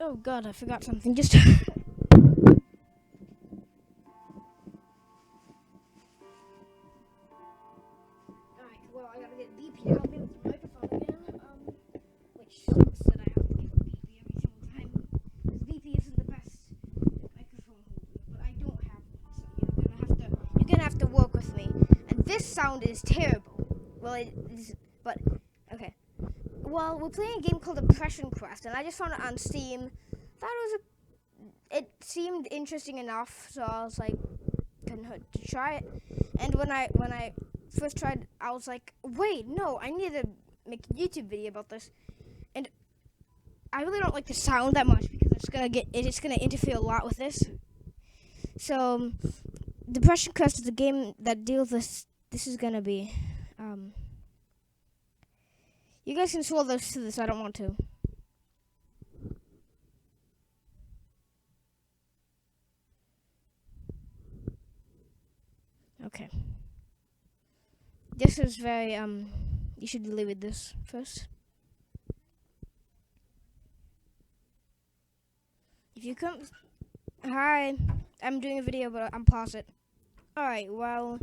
Oh god, I forgot something. Just Alright, well, I gotta get VP to help me with the microphone again. Which sucks that I have to get VP every single time. Because VP isn't the best microphone holder, but I don't have one, so you're gonna have to work with me. And this sound is terrible. Well, it is, but okay. Well, we're playing a game called Deppression Quest, and I just found it on Steam. It seemed interesting enough, so I was like, couldn't hurt to try it. And when I first tried, I was like, wait, no, I need to make a YouTube video about this. And I really don't like the sound that much because it's gonna interfere a lot with this. So Depression Quest is a game that deals with this is gonna be you guys can swallow those to this, I don't want to. Okay. This is very you should leave with this first. If you come Hi, I'm doing a video but I'm pause it. Alright, well,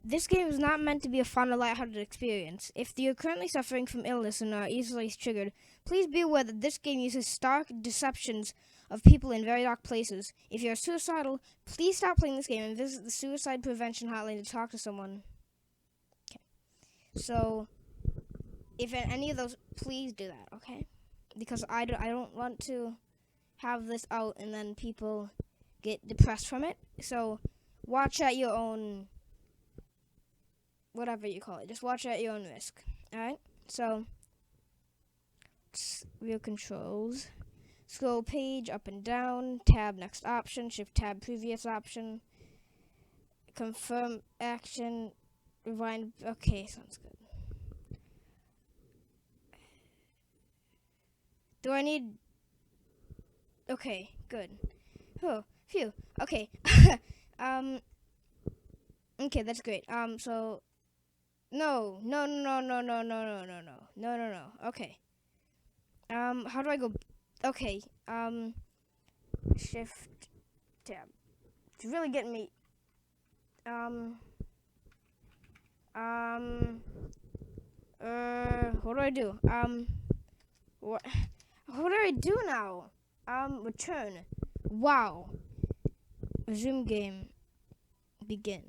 this game is not meant to be a fun or lighthearted experience. If you're currently suffering from illness and are easily triggered, please be aware that this game uses stark deceptions of people in very dark places. If you're suicidal, please stop playing this game and visit the suicide prevention hotline to talk to someone. Okay. So, if any of those, please do that, okay? Because I don't want to have this out and then people get depressed from it. So, watch at your own, whatever you call it. Just watch at your own risk. Alright? So, real controls. Scroll page up and down. Tab next option. Shift tab previous option. Confirm action. Rewind. Okay, sounds good. Do I need... Okay, good. Oh, phew. Okay. Okay, that's great. So... No. Okay. How do I go? Okay. Shift tab. It's really getting me. What do I do? What do I do now? Return. Wow. Resume game. Begin.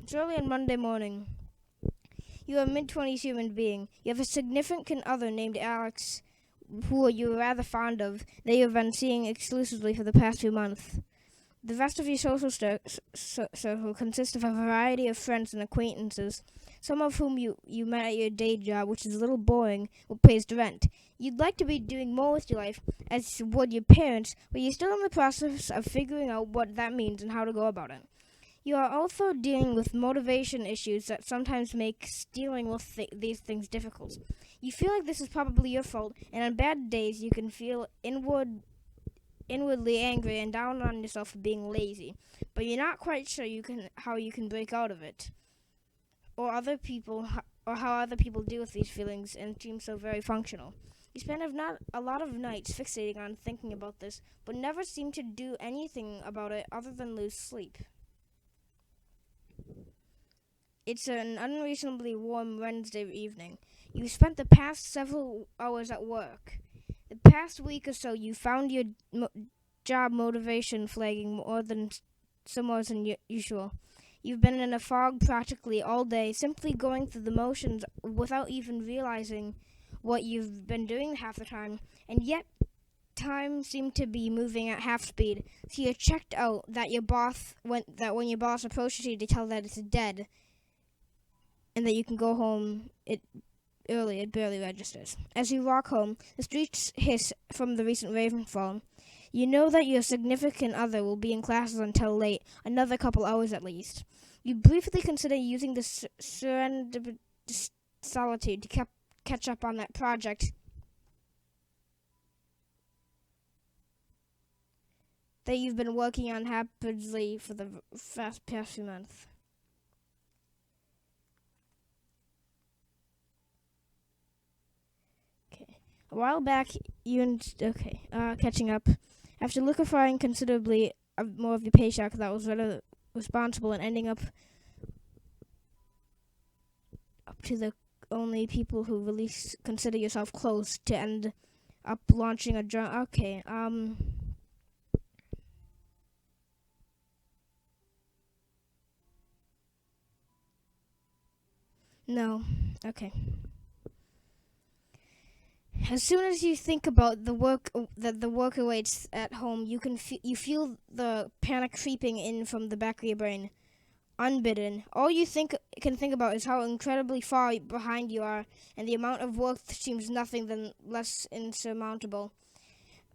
It's early on Monday morning. You are a mid-20s human being. You have a significant other named Alex, who you are rather fond of, that you have been seeing exclusively for the past few months. The rest of your social circle consists of a variety of friends and acquaintances, some of whom you met at your day job, which is a little boring, but pays the rent. You'd like to be doing more with your life, as would your parents, but you're still in the process of figuring out what that means and how to go about it. You are also dealing with motivation issues that sometimes make dealing with these things difficult. You feel like this is probably your fault, and on bad days you can feel inwardly angry and down on yourself for being lazy, but you're not quite sure how you can break out of it, or how other people deal with these feelings and seem so very functional. You spend a lot of nights fixating on thinking about this, but never seem to do anything about it other than lose sleep. It's an unreasonably warm Wednesday evening. You spent the past several hours at work. The past week or so, you found your job motivation flagging more than usual. You've been in a fog practically all day, simply going through the motions without even realizing what you've been doing half the time, and yet time seemed to be moving at half speed. So you're checked out that when your boss approaches you to tell that it's dead, and that you can go home early, it barely registers. As you walk home, the streets hiss from the recent rainfall. You know that your significant other will be in classes until late, another couple hours at least. You briefly consider using the serendipitous solitude to catch up on that project that you've been working on happily for the past few months. A while back, catching up. After liquefying considerably more of your paycheck that was rather responsible and ending up to the only people who really consider yourself close to end up launching a no. Okay. As soon as you think about the work that the work awaits at home, you feel the panic creeping in from the back of your brain. Unbidden, all you can think about is how incredibly far behind you are, and the amount of work seems nothing than less insurmountable.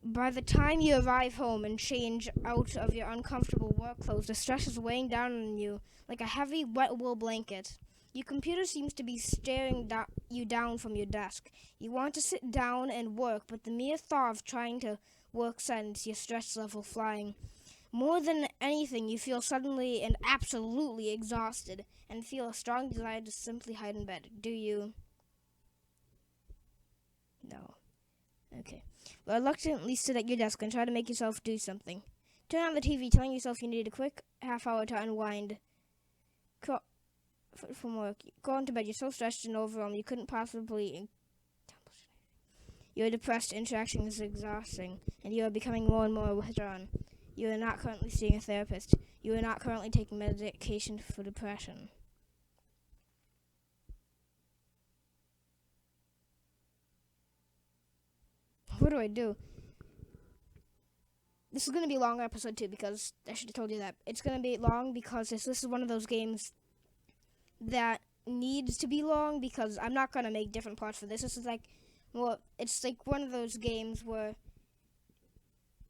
By the time you arrive home and change out of your uncomfortable work clothes, the stress is weighing down on you like a heavy, wet wool blanket. Your computer seems to be staring you down from your desk. You want to sit down and work, but the mere thought of trying to work sends your stress level flying. More than anything, you feel suddenly and absolutely exhausted and feel a strong desire to simply hide in bed. Do you? No. Okay. Reluctantly sit at your desk and try to make yourself do something. Turn on the TV, telling yourself you need a quick half hour to unwind from work. Go into bed. You're so stressed and overwhelmed you couldn't possibly. Your depressed interaction is exhausting, and you are becoming more and more withdrawn. You are not currently seeing a therapist. You are not currently taking medication for depression. What do I do? This is going to be a long episode too, because I should have told you that. It's going to be long because this is one of those games that needs to be long, because I'm not going to make different parts for this. This is like, it's like one of those games where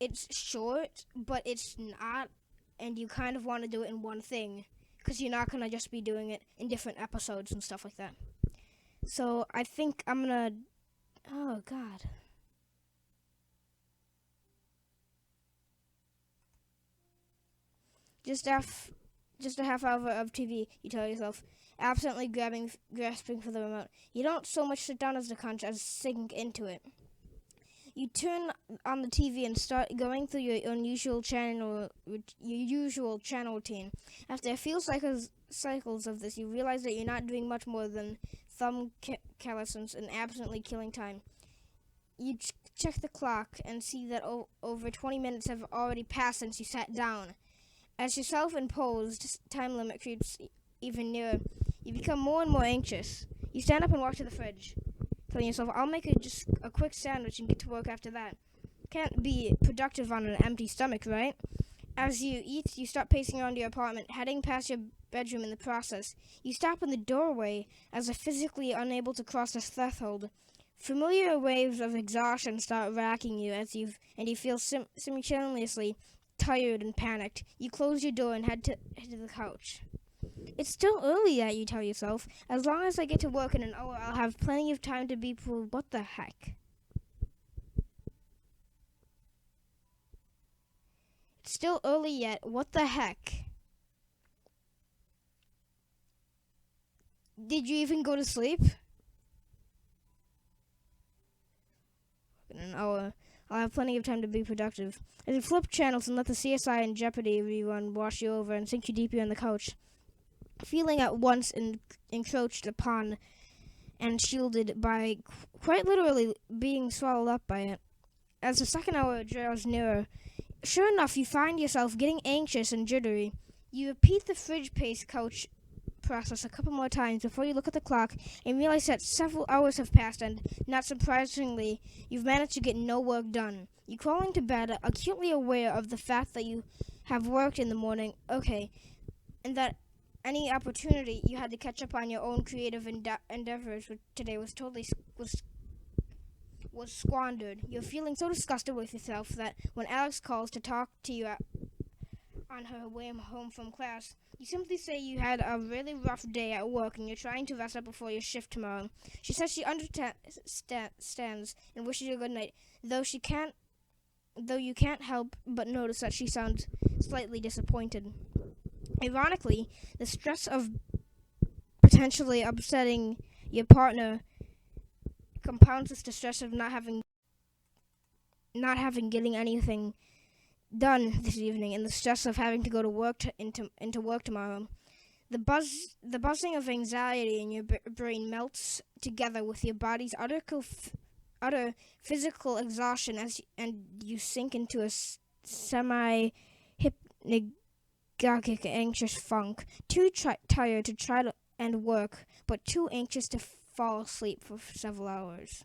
it's short, but it's not, and you kind of want to do it in one thing, because you're not going to just be doing it in different episodes and stuff like that. So I think I'm going to, oh God. Just a half hour of TV, you tell yourself, absently grasping for the remote. You don't so much sit down as the conch as sink into it. You turn on the TV and start going through your usual channel routine. After a few cycles of this, you realize that you're not doing much more than thumb calluses and absently killing time. You check the clock and see that over 20 minutes have already passed since you sat down. As your self-imposed time limit creeps even nearer, you become more and more anxious. You stand up and walk to the fridge, telling yourself, I'll make just a quick sandwich and get to work after that. Can't be productive on an empty stomach, right? As you eat, you start pacing around your apartment, heading past your bedroom in the process. You stop in the doorway as if physically unable to cross the threshold. Familiar waves of exhaustion start racking you you feel simultaneously tired and panicked. You close your door and head to the couch. It's still early yet, you tell yourself. As long as I get to work in an hour, I'll have plenty of time to be what the heck? It's still early yet. What the heck? Did you even go to sleep? In an hour, I'll have plenty of time to be productive. As you flip channels and let the CSI and Jeopardy rerun wash you over and sink you deeper on the couch, feeling at once encroached upon and shielded by, quite literally being swallowed up by it. As the second hour draws nearer, sure enough, you find yourself getting anxious and jittery. You repeat the fridge pace couch process a couple more times before you look at the clock and realize that several hours have passed and, not surprisingly, you've managed to get no work done. You crawl into bed, acutely aware of the fact that you have worked in the morning, and that any opportunity you had to catch up on your own creative endeavors today was squandered. You're feeling so disgusted with yourself that when Alex calls to talk to you on her way home from class, you simply say you had a really rough day at work and you're trying to rest up before your shift tomorrow. She says she understands and wishes you a good night, though you can't help but notice that she sounds slightly disappointed. Ironically, the stress of potentially upsetting your partner compounds this the stress of getting anything done this evening, and the stress of having to go to work into work tomorrow. The buzzing of anxiety in your brain melts together with your body's utter physical exhaustion and you sink into a semi-hypnagogic anxious funk, too tired to try to end work, but too anxious to fall asleep for several hours.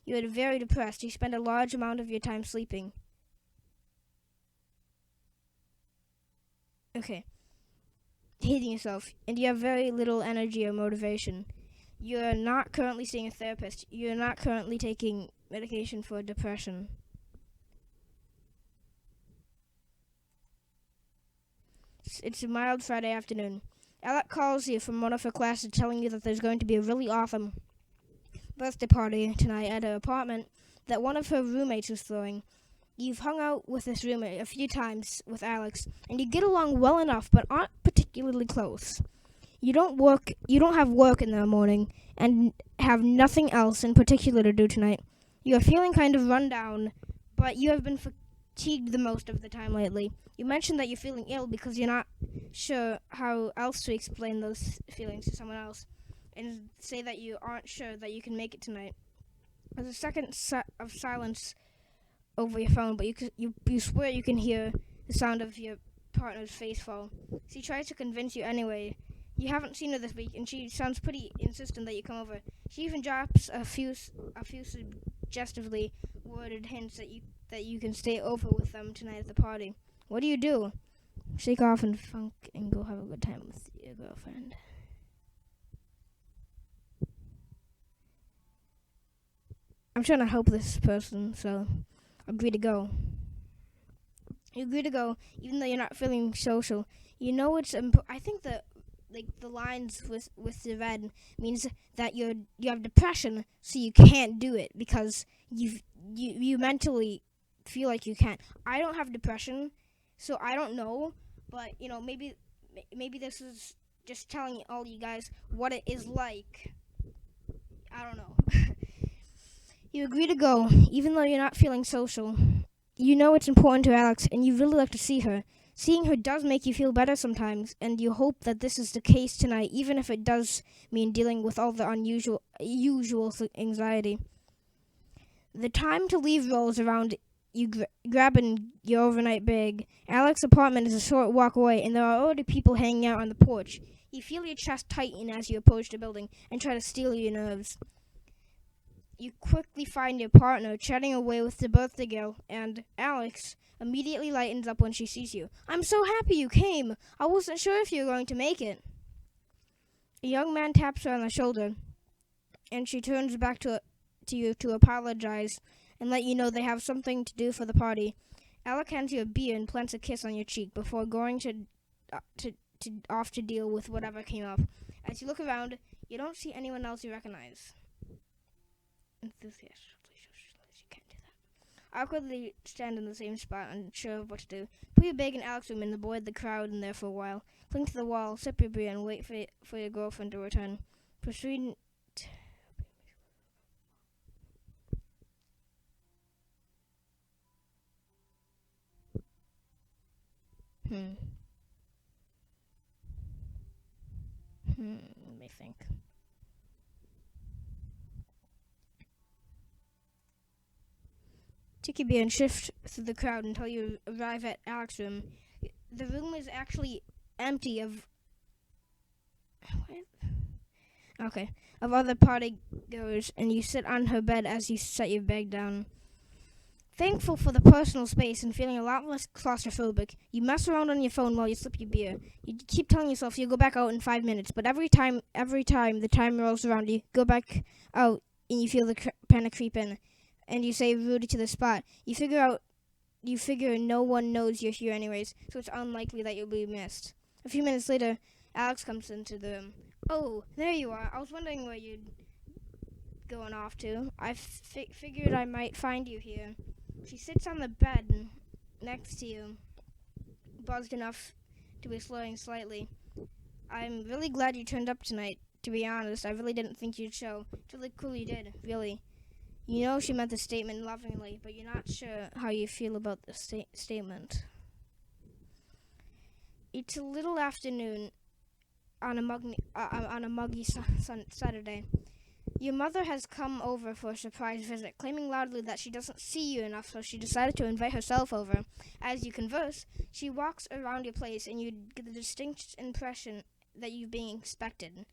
You are very depressed. You spend a large amount of your time sleeping. Okay. Hating yourself, and you have very little energy or motivation. You are not currently seeing a therapist. You are not currently taking medication for depression. It's a mild Friday afternoon. Alec calls you from one of her classes telling you that there's going to be a really awesome birthday party tonight at her apartment that one of her roommates is throwing. You've hung out with this roommate a few times with Alex, and you get along well enough, but aren't particularly close. You don't have work in the morning, and have nothing else in particular to do tonight. You are feeling kind of run down, but you have been fatigued the most of the time lately. You mentioned that you're feeling ill because you're not sure how else to explain those feelings to someone else, and say that you aren't sure that you can make it tonight. There's a second of silence over your phone, but you swear you can hear the sound of your partner's face fall. She tries to convince you anyway. You haven't seen her this week, and she sounds pretty insistent that you come over. She even drops a few suggestively worded hints that you can stay over with them tonight at the party. What do? Shake off and funk and go have a good time with your girlfriend. I'm trying to help this person, so agree to go. You agree to go, even though you're not feeling social. You know it's. I think that the lines with the red means that you have depression, so you can't do it because you mentally feel like you can't. I don't have depression, so I don't know. But maybe this is just telling all you guys what it is like. I don't know. You agree to go, even though you're not feeling social. You know it's important to Alex, and you really like to see her. Seeing her does make you feel better sometimes, and you hope that this is the case tonight, even if it does mean dealing with all the usual anxiety. The time to leave rolls around, you grabbing your overnight bag. Alex's apartment is a short walk away, and there are already people hanging out on the porch. You feel your chest tighten as you approach the building and try to steel your nerves. You quickly find your partner chatting away with the birthday girl, and Alex immediately lightens up when she sees you. I'm so happy you came. I wasn't sure if you were going to make it. A young man taps her on the shoulder, and she turns back to you to apologize and let you know they have something to do for the party. Alec hands you a beer and plants a kiss on your cheek before going off to deal with whatever came up. As you look around, you don't see anyone else you recognize. Enthusiastically, you can't do that. Awkwardly stand in the same spot, unsure of what to do. Put your bag in Alex's room and avoid the crowd in there for a while. Cling to the wall, sip your beer, and wait for your girlfriend to return. Proceed. Let me think. Take your beer and shift through the crowd until you arrive at Alex's room. The room is actually empty of other party goers, and you sit on her bed as you set your bag down. Thankful for the personal space and feeling a lot less claustrophobic, you mess around on your phone while you sip your beer. You keep telling yourself you'll go back out in 5 minutes, but every time the time rolls around, you go back out and you feel the panic creep in. And you say rooted to the spot. You figure no one knows you're here anyways, so it's unlikely that you'll be missed. A few minutes later, Alex comes into the room. Oh, there you are. I was wondering where you'd going off to. I figured I might find you here. She sits on the bed next to you, buzzed enough to be slurring slightly. I'm really glad you turned up tonight to be honest. I really didn't think you'd show. It's really cool you did, really. You know she meant the statement lovingly, but you're not sure how you feel about the statement. It's a little afternoon on a muggy Saturday. Your mother has come over for a surprise visit, claiming loudly that she doesn't see you enough, so she decided to invite herself over. As you converse, she walks around your place, and you get the distinct impression that you're being expected.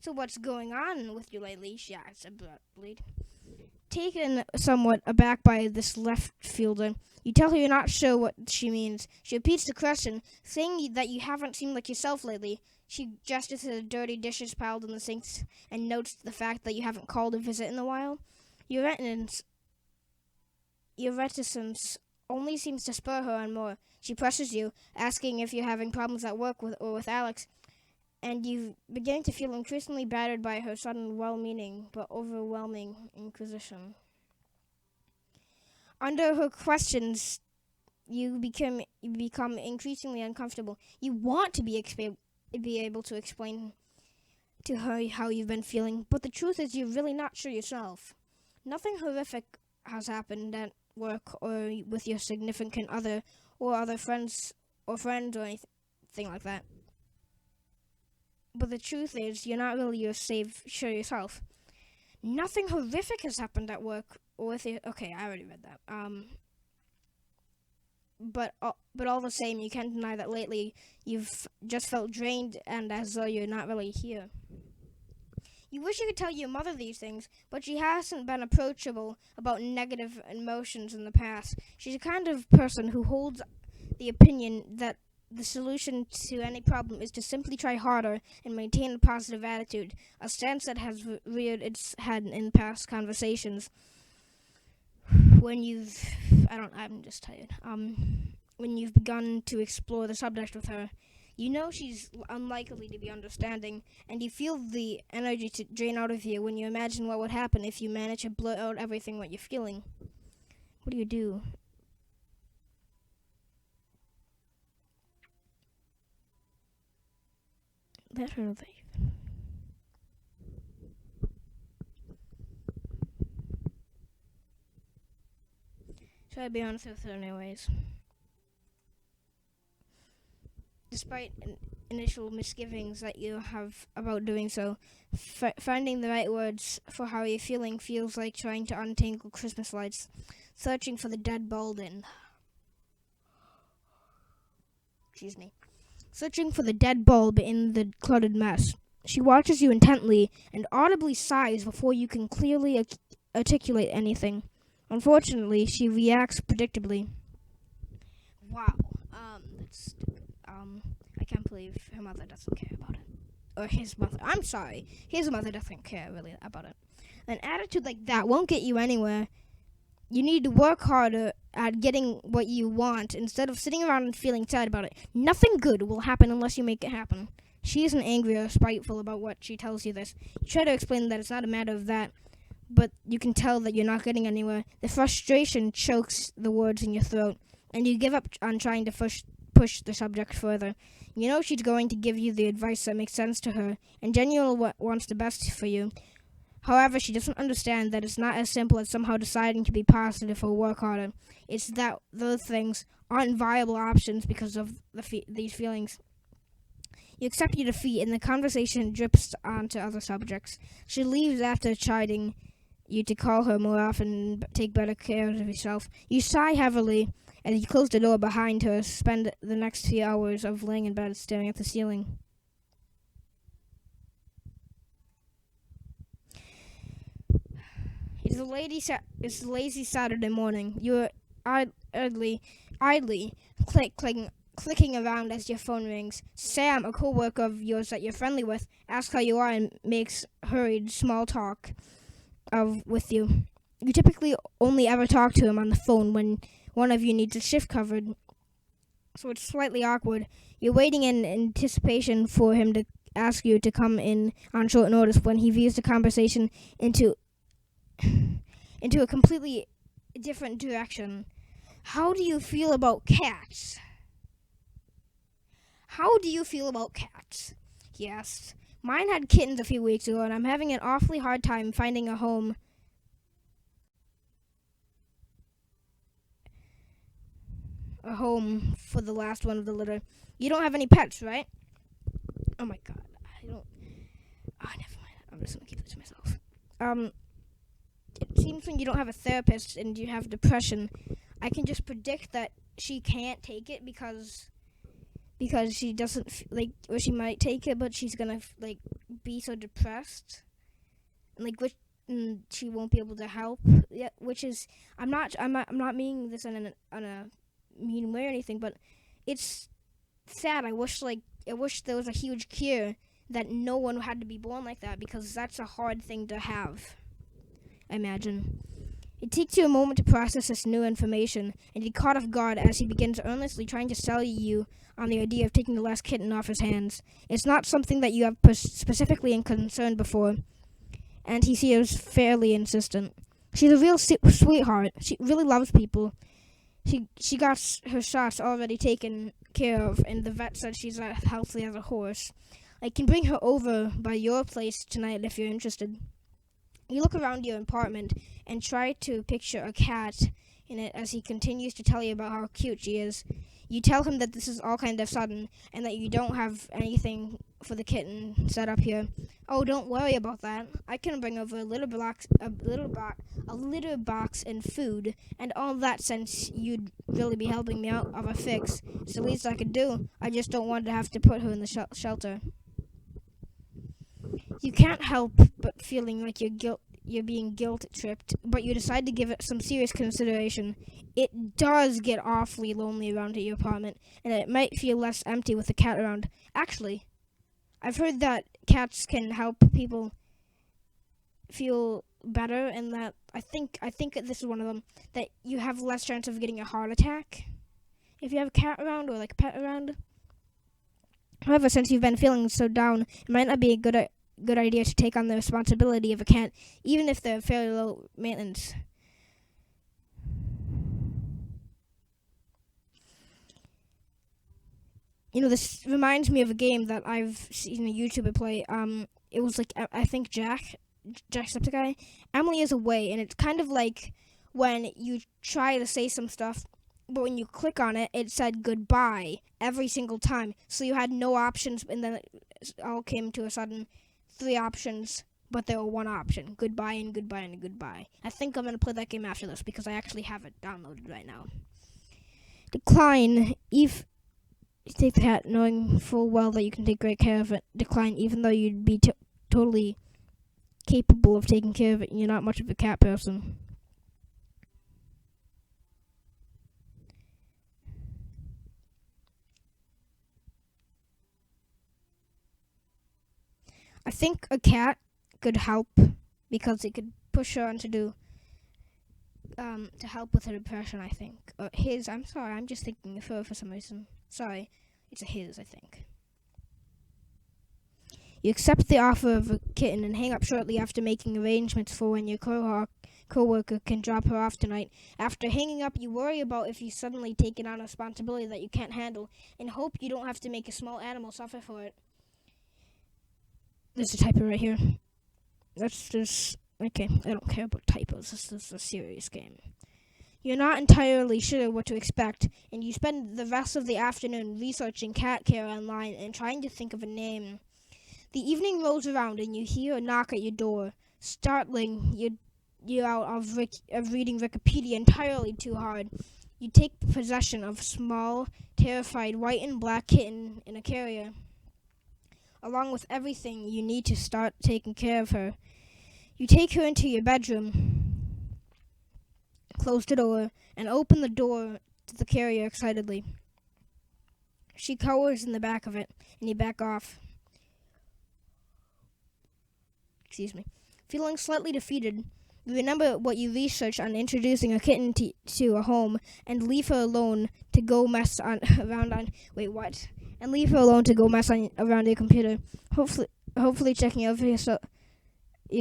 So what's going on with you lately? She asks abruptly. Taken somewhat aback by this left fielder, you tell her you're not sure what she means. She repeats the question, saying that you haven't seemed like yourself lately. She gestures to the dirty dishes piled in the sinks and notes the fact that you haven't called a visit in a while. Your reticence only seems to spur her on more. She presses you, asking if you're having problems at work with Alex, and you begin to feel increasingly battered by her sudden well-meaning but overwhelming inquisition. Under her questions, you become increasingly uncomfortable. You want to be able to explain to her how you've been feeling, but the truth is you're really not sure yourself. Nothing horrific has happened at work or with your significant other or other friends or anything like that. But the truth is you're not really sure yourself. Nothing horrific has happened at work or with your... Okay, I already read that. But all the same, you can't deny that lately you've just felt drained and as though you're not really here. You wish you could tell your mother these things, but she hasn't been approachable about negative emotions in the past. She's the kind of person who holds the opinion that the solution to any problem is to simply try harder and maintain a positive attitude, a stance that has reared its head in past conversations. When I'm just tired. When you've begun to explore the subject with her, you know she's unlikely to be understanding, and you feel the energy to drain out of you when you imagine what would happen if you manage to blurt out everything what you're feeling. What do you do? Let her leave. Should I be honest with her anyways? Despite initial misgivings that you have about doing so, finding the right words for how you're feeling feels like trying to untangle Christmas lights, searching for the dead bulb in... Searching for the dead bulb in the cluttered mess. She watches you intently and audibly sighs before you can clearly articulate anything. Unfortunately, she reacts predictably. Wow, that's stupid. I can't believe her mother doesn't care about it. Or his mother. I'm sorry. His mother doesn't care really about it. An attitude like that won't get you anywhere. You need to work harder at getting what you want instead of sitting around and feeling sad about it. Nothing good will happen unless you make it happen. She isn't angry or spiteful about what she tells you this. You try to explain that it's not a matter of that, but you can tell that you're not getting anywhere. The frustration chokes the words in your throat, and you give up on trying to push the subject further. You know she's going to give you the advice that makes sense to her, and genuinely wants the best for you. However, she doesn't understand that it's not as simple as somehow deciding to be positive or work harder. It's that those things aren't viable options because of these feelings. You accept your defeat, and the conversation drifts onto other subjects. She leaves after chiding you to call her more often and take better care of yourself. You sigh heavily as you close the door behind her, spend the next few hours of laying in bed staring at the ceiling. It's a lazy Saturday morning. You're idly clicking around as your phone rings. Sam, a co-worker of yours that you're friendly with, asks how you are and makes hurried small talk with you. You typically only ever talk to him on the phone when one of you needs a shift covered, so it's slightly awkward. You're waiting in anticipation for him to ask you to come in on short notice when he veers the conversation into a completely different direction. How do you feel about cats? He asked, Mine had kittens a few weeks ago, and I'm having an awfully hard time finding a home. A home for the last one of the litter. You don't have any pets, right? Oh my god, I don't. Oh, never mind. I'm just gonna keep it to myself. It seems when you don't have a therapist and you have depression, I can just predict that she can't take it because she doesn't or she might take it, but she's gonna be so depressed, and she won't be able to help. Yeah, which is I'm not meaning this on a mean way or anything, but it's sad. I wish there was a huge cure that no one had to be born like that, because that's a hard thing to have. I imagine. It takes you a moment to process this new information, and you're caught off guard as he begins earnestly trying to sell you on the idea of taking the last kitten off his hands. It's not something that you have specifically concerned before, and he seems fairly insistent. She's a real sweetheart. She really loves people. She got her shots already taken care of, and the vet said she's as healthy as a horse. I can bring her over by your place tonight if you're interested. You look around your apartment and try to picture a cat in it as he continues to tell you about how cute she is. You tell him that this is all kind of sudden and that you don't have anything for the kitten set up here. Oh, don't worry about that. I can bring over a litter box and food, and all that, since you'd really be helping me out of a fix. It's the least I could do. I just don't want to have to put her in the shelter. You can't help but feeling like you're being guilt-tripped, but you decide to give it some serious consideration. It does get awfully lonely around your apartment, and it might feel less empty with a cat around. Actually, I've heard that cats can help people feel better, and that I think this is one of them, that you have less chance of getting a heart attack if you have a cat around or a pet around. However, since you've been feeling so down, it might not be a good idea to take on the responsibility of a cat, even if they're fairly low maintenance. This reminds me of a game that I've seen a YouTuber play. It was I think Jacksepticeye. Emily is away, and it's kind of like when you try to say some stuff, but when you click on it, it said goodbye every single time. So you had no options, and then it all came to a sudden 3 options, but there were 1 option. Goodbye and goodbye and goodbye. I think I'm going to play that game after this because I actually have it downloaded right now. Decline. If you take the cat knowing full well that you can take great care of it. Decline, even though you'd be totally capable of taking care of it and you're not much of a cat person. I think a cat could help because it could push her on to help with her depression, I think. I'm sorry, I'm just thinking of her for some reason. Sorry, it's a his, I think. You accept the offer of a kitten and hang up shortly after making arrangements for when your co-worker can drop her off tonight. After hanging up, you worry about if you suddenly taken on a responsibility that you can't handle and hope you don't have to make a small animal suffer for it. There's a typo right here. That's just... Okay, I don't care about typos. This is a serious game. You're not entirely sure what to expect, and you spend the rest of the afternoon researching cat care online and trying to think of a name. The evening rolls around, and you hear a knock at your door, startling you out of reading Wikipedia entirely too hard. You take possession of a small, terrified white and black kitten in a carrier, along with everything you need to start taking care of her. You take her into your bedroom, close the door, and open the door to the carrier excitedly. She cowers in the back of it, and you back off. Feeling slightly defeated, you remember what you researched on introducing a kitten to a home, and leave her alone to go mess around on your computer, hopefully checking over your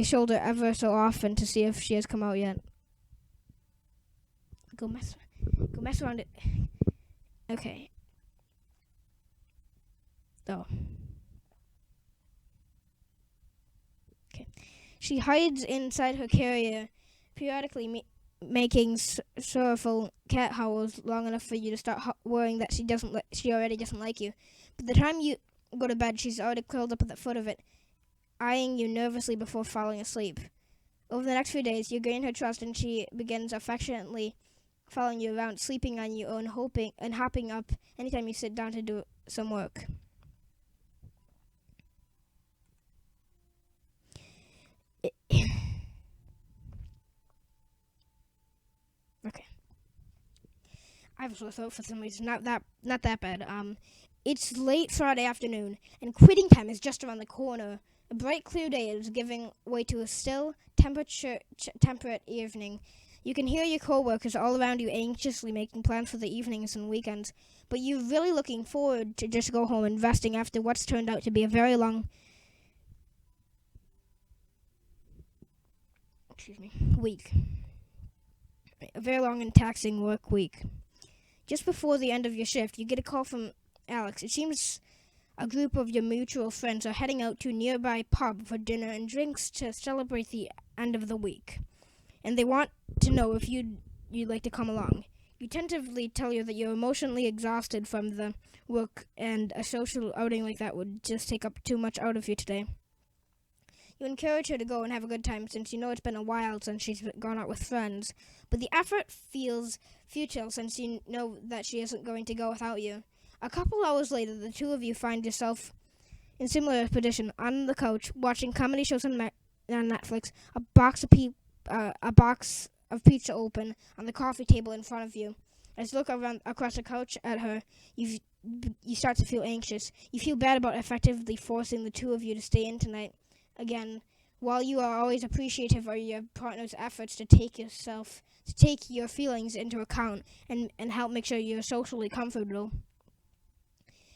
shoulder ever so often to see if she has come out yet. Go mess around it. Okay. Oh. She hides inside her carrier, periodically making sorrowful cat howls long enough for you to start worrying that she already doesn't like you. By the time you go to bed, she's already curled up at the foot of it, eyeing you nervously before falling asleep. Over the next few days, you gain her trust, and she begins affectionately following you around, sleeping on you, and hopping up anytime you sit down to do some work. Okay. I have a sore throat for some reason. Not that bad. It's late Friday afternoon, and quitting time is just around the corner. A bright, clear day is giving way to a still, temperate evening. You can hear your co-workers all around you anxiously making plans for the evenings and weekends, but you're really looking forward to just go home and resting after what's turned out to be a very long week. A very long and taxing work week. Just before the end of your shift, you get a call from Alex. It seems a group of your mutual friends are heading out to a nearby pub for dinner and drinks to celebrate the end of the week. And they want to know if you'd like to come along. You tentatively tell her that you're emotionally exhausted from the work and a social outing like that would just take up too much out of you today. You encourage her to go and have a good time since you know it's been a while since she's gone out with friends. But the effort feels futile since you know that she isn't going to go without you. A couple hours later, the two of you find yourself in similar position on the couch watching comedy shows on Netflix, a box of pizza open on the coffee table in front of you. As you look around across the couch at her, you start to feel anxious. You feel bad about effectively forcing the two of you to stay in tonight. Again, while you are always appreciative of your partner's efforts to take your feelings into account and help make sure you're socially comfortable,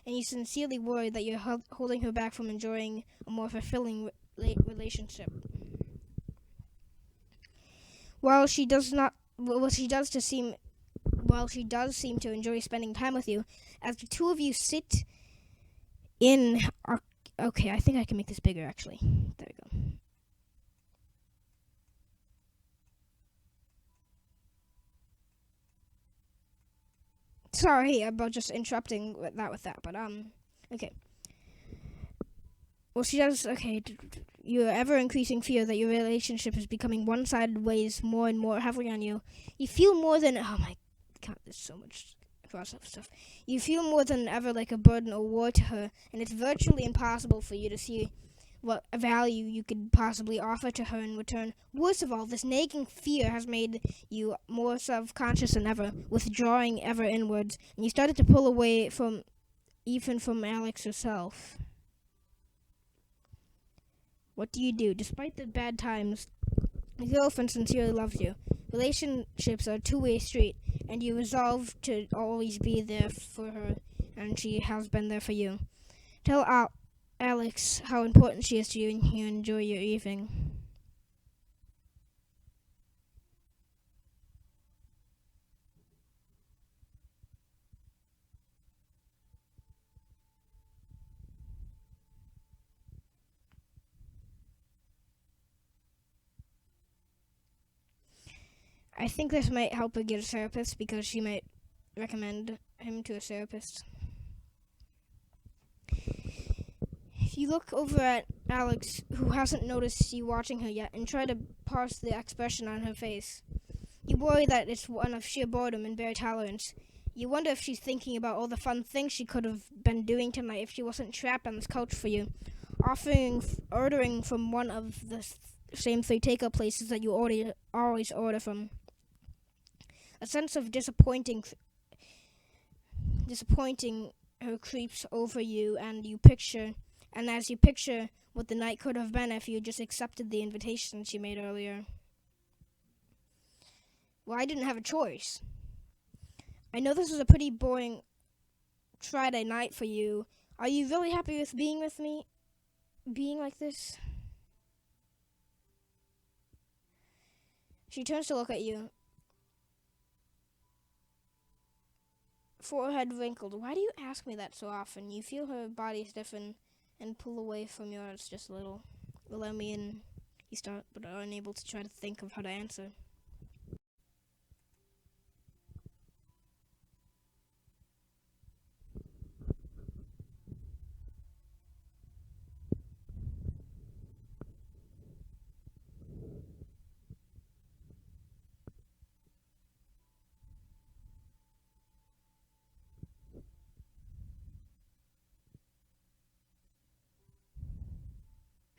and you sincerely worry that you're holding her back from enjoying a more fulfilling relationship. While she does seem to enjoy spending time with you, as the two of you sit in. Okay, I think I can make this bigger, actually. There we go. Sorry about just interrupting with that, but, okay. Well, she does, okay, your ever-increasing fear that your relationship is becoming one-sided weighs more and more heavily on you. You feel more than, oh my god, there's so much cross-off stuff. You feel more than ever like a burden or war to her, and it's virtually impossible for you to see what value you could possibly offer to her in return. Worst of all, this nagging fear has made you more self-conscious than ever, withdrawing ever inwards, and you started to pull away from Alex herself. What do you do? Despite the bad times, your girlfriend sincerely loves you. Relationships are a two-way street, and you resolve to always be there for her, and she has been there for you. Tell Alex how important she is to you, and you enjoy your evening. I think this might help her get a therapist because she might recommend him to a therapist. If you look over at Alex, who hasn't noticed you watching her yet, and try to parse the expression on her face, you worry that it's one of sheer boredom and bare tolerance. You wonder if she's thinking about all the fun things she could have been doing tonight if she wasn't trapped on this couch for you, ordering from one of the same 3 takeout places that you always order from. A sense of disappointing her creeps over you, and as you picture what the night could have been if you just accepted the invitation she made earlier. Well, I didn't have a choice. I know this is a pretty boring Friday night for you. Are you really happy with being with me? Being like this? She turns to look at you. Forehead wrinkled. Why do you ask me that so often? You feel her body stiffen and pull away from yours just a little. Allow me in. You start, but are unable to try to think of how to answer.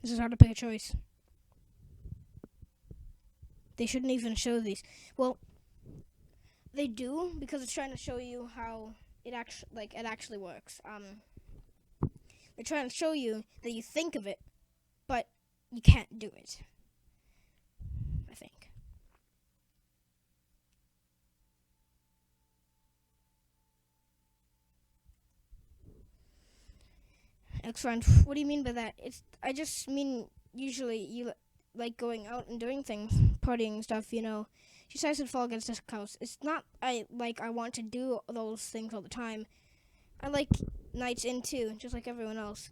This is how to pick a choice. They shouldn't even show these. Well, they do because it's trying to show you how it actually works. They're trying to show you that you think of it, but you can't do it. I think. Excellent. What do you mean by that? I just mean usually you like going out and doing things, partying and stuff, you know. She says it fall against this house. It's not I want to do those things all the time. I like nights in too, just like everyone else.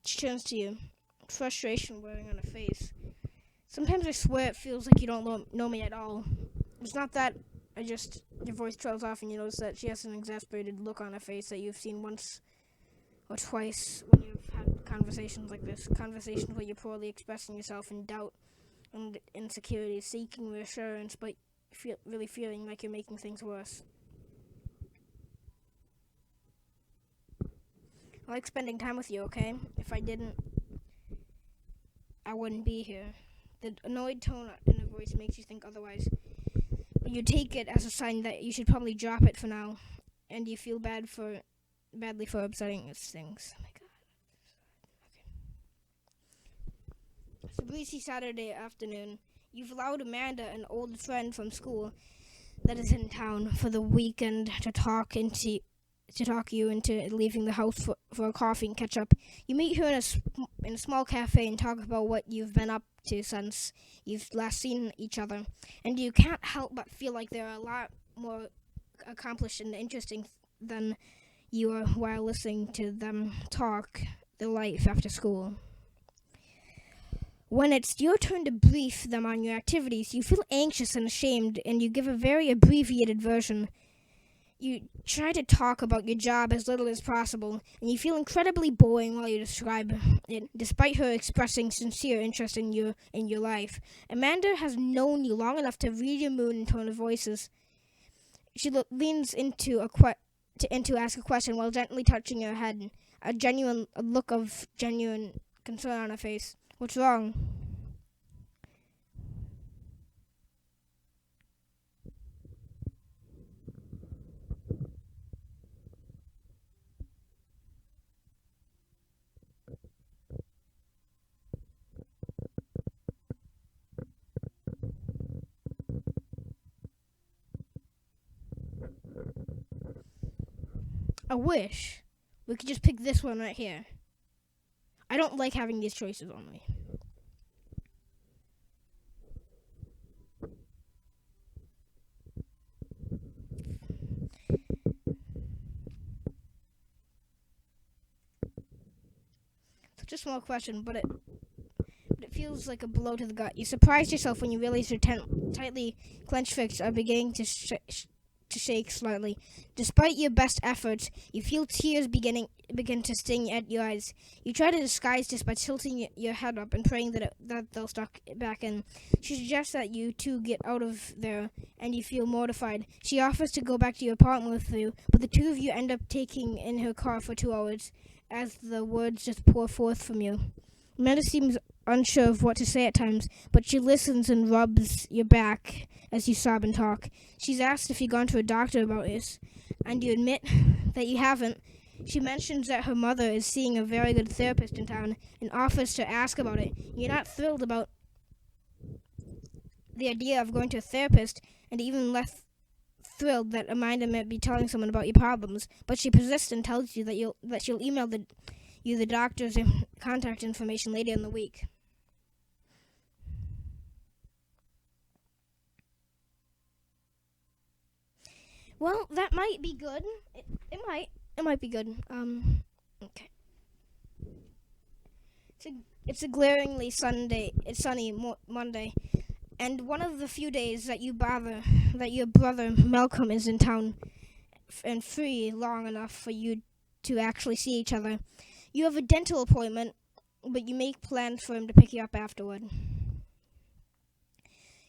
She turns to you, frustration wearing on her face. Sometimes I swear it feels like you don't know me at all. It's not that. Your voice trails off and you notice that she has an exasperated look on her face that you've seen once or twice when you've had conversations like this. Conversations where you're poorly expressing yourself in doubt and insecurity, seeking reassurance, but really feeling like you're making things worse. I like spending time with you, okay? If I didn't, I wouldn't be here. The annoyed tone in her voice makes you think otherwise. But you take it as a sign that you should probably drop it for now. And you feel badly for upsetting things. Oh my god. Okay. It's a breezy Saturday afternoon. You've allowed Amanda, an old friend from school that is in town for the weekend, to talk you into leaving the house for a coffee and catch up. You meet her in a small cafe and talk about what you've been up to since you've last seen each other. And you can't help but feel like they're a lot more accomplished and interesting than you are while listening to them talk their life after school. When it's your turn to brief them on your activities, you feel anxious and ashamed, and you give a very abbreviated version. You try to talk about your job as little as possible, and you feel incredibly boring while you describe it, despite her expressing sincere interest in your life. Amanda has known you long enough to read your mood and tone of voices. She leans into ask a question while gently touching your head, a look of genuine concern on her face. What's wrong? I wish we could just pick this one right here. I don't like having these choices on me. Such a small question, but it feels like a blow to the gut. You surprise yourself when you realize your tightly clenched fists are beginning to shake slightly. Despite your best efforts, you feel tears begin to sting at your eyes. You try to disguise this by tilting your head up and praying that they'll stuck back in. She suggests that you two get out of there, and you feel mortified. She offers to go back to your apartment with you, but the two of you end up taking in her car for 2 hours, as the words just pour forth from you. Amanda seems unsure of what to say at times, but she listens and rubs your back as you sob and talk. She's asked if you've gone to a doctor about this, and you admit that you haven't. She mentions that her mother is seeing a very good therapist in town and offers to ask about it. You're not thrilled about the idea of going to a therapist, and even less thrilled that Amanda might be telling someone about your problems, but she persists and tells you that she'll email you the doctor's contact information later in the week. Well, that might be good. It might. It might be good. Okay. It's a glaringly Sunday. It's sunny Monday, and one of the few days that your brother Malcolm is in town and free long enough for you to actually see each other. You have a dental appointment, but you make plans for him to pick you up afterward.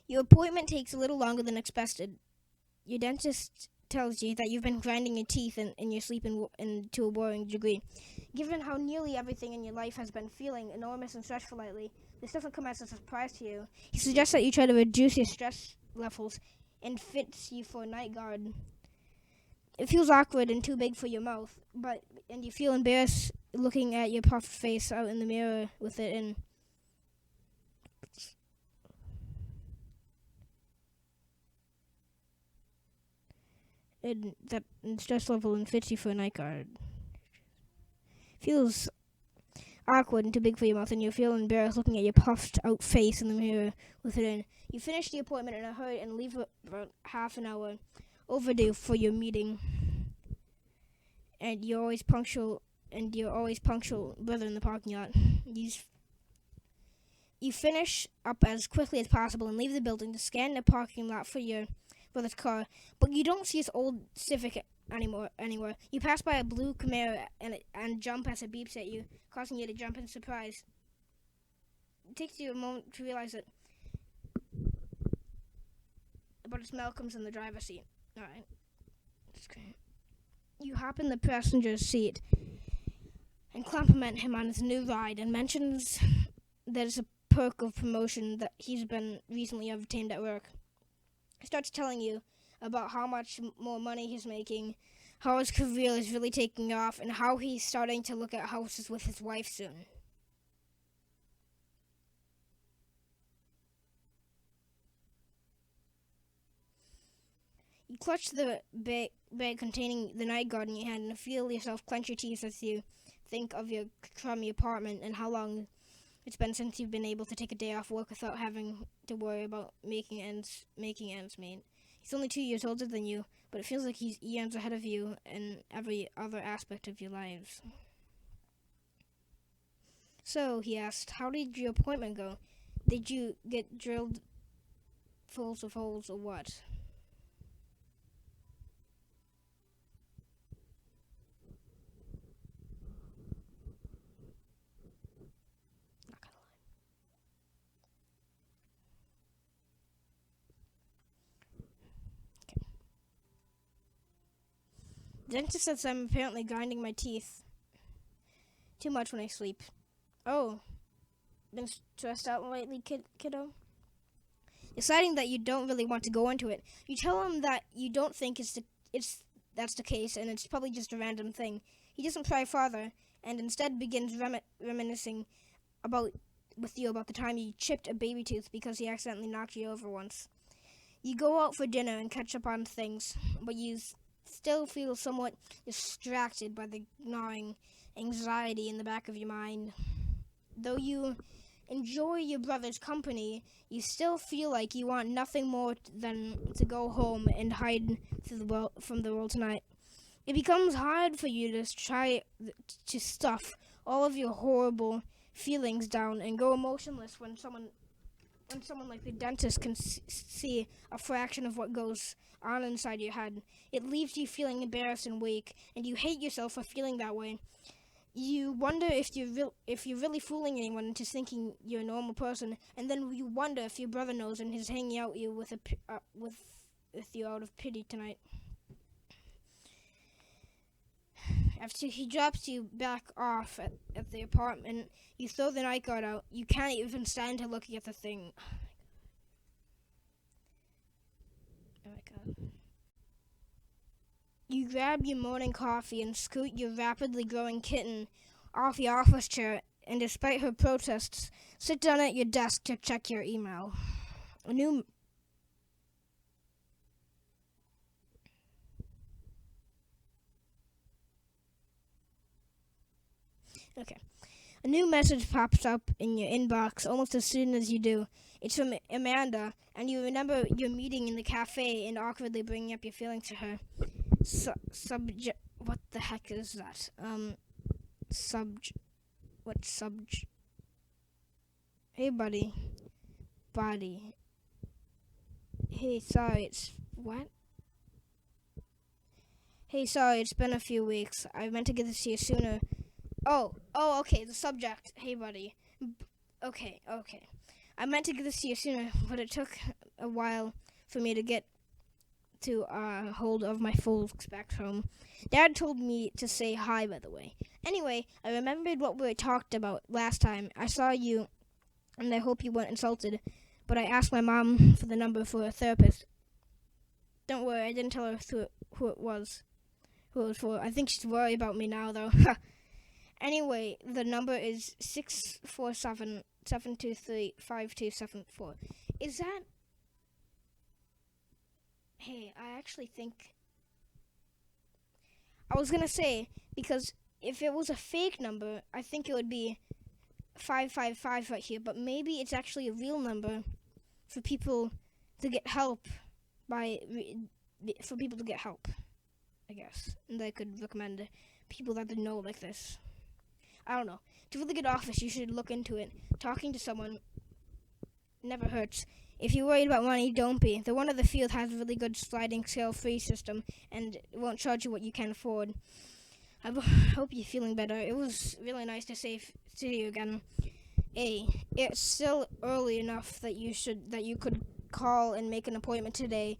Your appointment takes a little longer than expected. Your dentist tells you that you've been grinding your teeth in your sleep to a worrying degree. Given how nearly everything in your life has been feeling enormous and stressful lately, this doesn't come as a surprise to you. He suggests that you try to reduce your stress levels and fits you for a night guard. It feels awkward and too big for your mouth, and you feel embarrassed looking at your puffed face out in the mirror with it in. And that stress level and fits you for a night guard. Feels awkward and too big for your mouth, and you feel embarrassed looking at your puffed out face in the mirror with it in. You finish the appointment in a hurry and leave about half an hour overdue for your meeting. And you're always punctual. Brother in the parking lot. You finish up as quickly as possible and leave the building to scan the parking lot for your brother's car, but you don't see his old Civic anymore. You pass by a blue Camaro and jump as it beeps at you, causing you to jump in surprise. It takes you a moment to realize it, but it's Malcolm's in the driver's seat. Alright. That's great. You hop in the passenger seat and compliment him on his new ride and mentions that it's a perk of promotion that he's been recently obtained at work. He starts telling you about how much more money he's making, how his career is really taking off, and how he's starting to look at houses with his wife soon. You clutch the bag containing the night guard in your hand and feel yourself clench your teeth as you think of your crummy apartment and how long it's been since you've been able to take a day off work without having to worry about making ends meet. He's only 2 years older than you, but it feels like he's eons ahead of you in every other aspect of your lives. So, he asked, how did your appointment go? Did you get drilled full of holes or what? Dentist says I'm apparently grinding my teeth too much when I sleep. Oh, been stressed out lately, kiddo? Deciding that you don't really want to go into it, you tell him that you don't think that's the case, and it's probably just a random thing. He doesn't pry farther, and instead begins reminiscing with you about the time you chipped a baby tooth because he accidentally knocked you over once. You go out for dinner and catch up on things, but you still feel somewhat distracted by the gnawing anxiety in the back of your mind. Though you enjoy your brother's company, you still feel like you want nothing more than to go home and hide from the world tonight. It becomes hard for you to try to stuff all of your horrible feelings down and go emotionless when someone like the dentist can see a fraction of what goes on inside your head. It leaves you feeling embarrassed and weak, and you hate yourself for feeling that way. You wonder if you're really fooling anyone into thinking you're a normal person, and then you wonder if your brother knows and is hanging out you with you out of pity tonight. After he drops you back off at the apartment, you throw the night guard out. You can't even stand to look at the thing. Oh my god. You grab your morning coffee and scoot your rapidly growing kitten off your office chair, and despite her protests, sit down at your desk to check your email. A new message pops up in your inbox almost as soon as you do. It's from Amanda, and you remember your meeting in the cafe and awkwardly bringing up your feelings to her. Subject. What the heck is that? What subject? Hey, buddy. Body. Hey, sorry, it's. What? Hey, sorry, it's been a few weeks. I meant to get this to you sooner. Oh, okay, the subject. Hey, buddy. Okay. I meant to get this to you sooner, but it took a while for me to get to hold of my full spectrum. Dad told me to say hi, by the way. Anyway, I remembered what we talked about last time. I saw you, and I hope you weren't insulted, but I asked my mom for the number for a therapist. Don't worry, I didn't tell her who it was for. I think she's worried about me now, though. Anyway, the number is 647-723-5274. Is that... Hey, I actually think... I was gonna say, because if it was a fake number, I think it would be 555 right here, but maybe it's actually a real number for people to get help for people to get help, I guess. And I could recommend people that know like this. I don't know. It's a really good office. You should look into it. Talking to someone never hurts. If you're worried about money, don't be. The one of the field has a really good sliding scale free system and it won't charge you what you can't afford. I hope you're feeling better. It was really nice to see you again. It's still early enough that you could call and make an appointment today.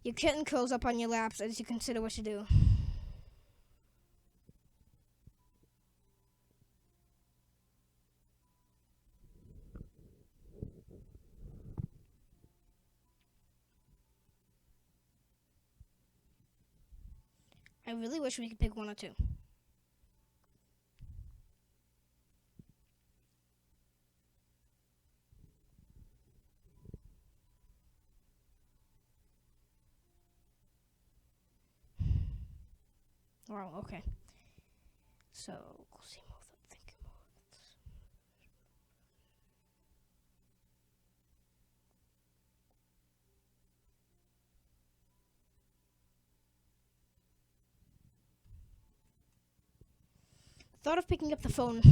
Your kitten curls up on your laps as you consider what to do. I really wish we could pick one or two. Wow, okay. So, we'll see more without thinking more. The thought of picking up the phone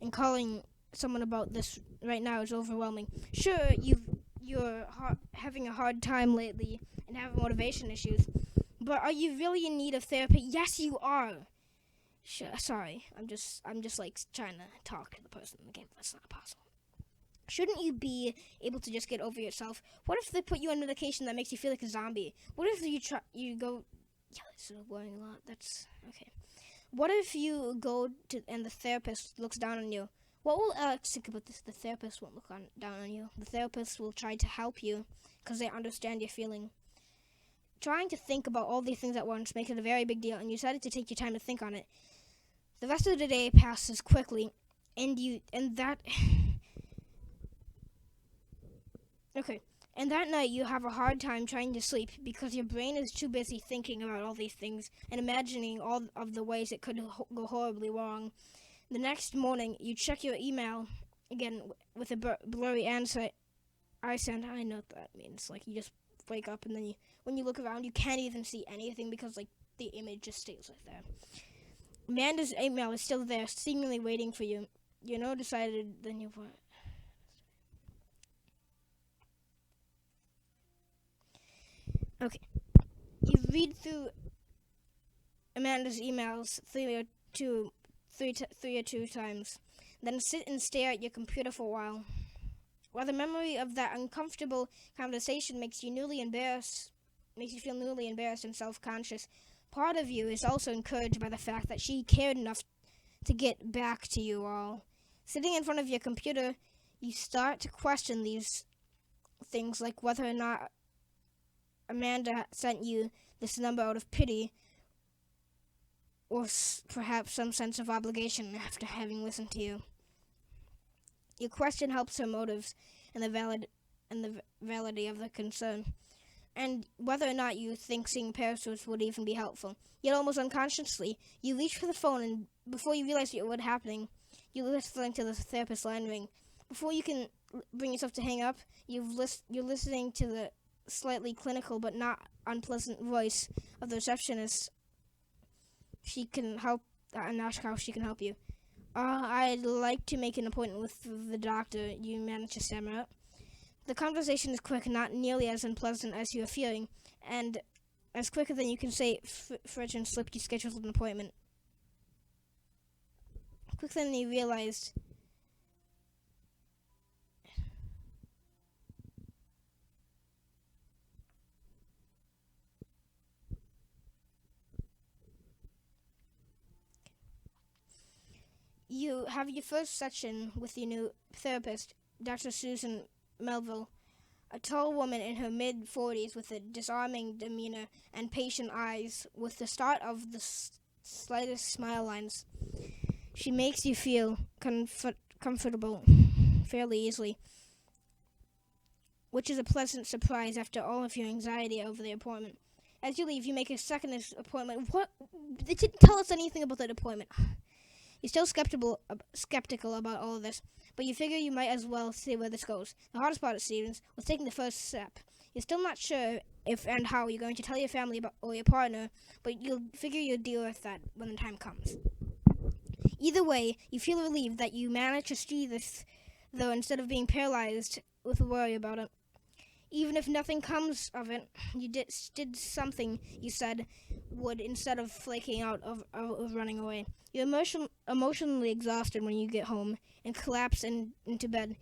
and calling someone about this right now is overwhelming. Sure, you're having a hard time lately and have motivation issues, but are you really in need of therapy? Yes, you are. Sorry, I'm just like trying to talk to the person in the game. That's not possible. Shouldn't you be able to just get over yourself? What if they put you on medication that makes you feel like a zombie? What if you go... Yeah, this is worrying a lot. That's... Okay. What if you go to and the therapist looks down on you? What will Alex think about this? The therapist won't look down on you. The therapist will try to help you because they understand your feeling. Trying to think about all these things at once makes it a very big deal, and you decided to take your time to think on it. The rest of the day passes quickly, and that night you have a hard time trying to sleep because your brain is too busy thinking about all these things and imagining all of the ways it could go horribly wrong. The next morning, you check your email again with a blurry answer. I know what that means. Like, you just wake up and then when you look around, you can't even see anything because, like, the image just stays like that. Amanda's email is still there, seemingly waiting for you. Decided then you what? Okay. You read through Amanda's emails three or two times, then sit and stare at your computer for a while. While the memory of that uncomfortable conversation makes you feel newly embarrassed and self-conscious, part of you is also encouraged by the fact that she cared enough to get back to you all. Sitting in front of your computer, you start to question these things, like whether or not Amanda sent you this number out of pity, or perhaps some sense of obligation after having listened to you. Your question helps her motives and the validity of the concern, and whether or not you think seeing parachutes would even be helpful. Yet almost unconsciously, you reach for the phone, and before you realize what was happening, You listening to the therapist's line ring. Before you can bring yourself to hang up, you're listening to the slightly clinical but not unpleasant voice of the receptionist. She can help and ask how she can help you. I'd like to make an appointment with the doctor. You manage to stammer out. The conversation is quick, not nearly as unpleasant as you are feeling, and as quicker than you can say, Fridge and slipped you scheduled an appointment. Quicker than you realized. You have your first session with your new therapist, Dr. Susan Melville, a tall woman in her mid-40s with a disarming demeanor and patient eyes with the start of the slightest smile lines. She makes you feel comfortable fairly easily, which is a pleasant surprise after all of your anxiety over the appointment. As you leave, you make a second appointment. What? They didn't tell us anything about that appointment. You're still skeptical about all of this, but you figure you might as well see where this goes. The hardest part, it seems, was taking the first step. You're still not sure if and how you're going to tell your family or your partner, but you'll figure you'll deal with that when the time comes. Either way, you feel relieved that you managed to see this, though, instead of being paralyzed with worry about it. Even if nothing comes of it, you did something you said would instead of flaking out of running away. You're emotionally exhausted when you get home and collapse into bed.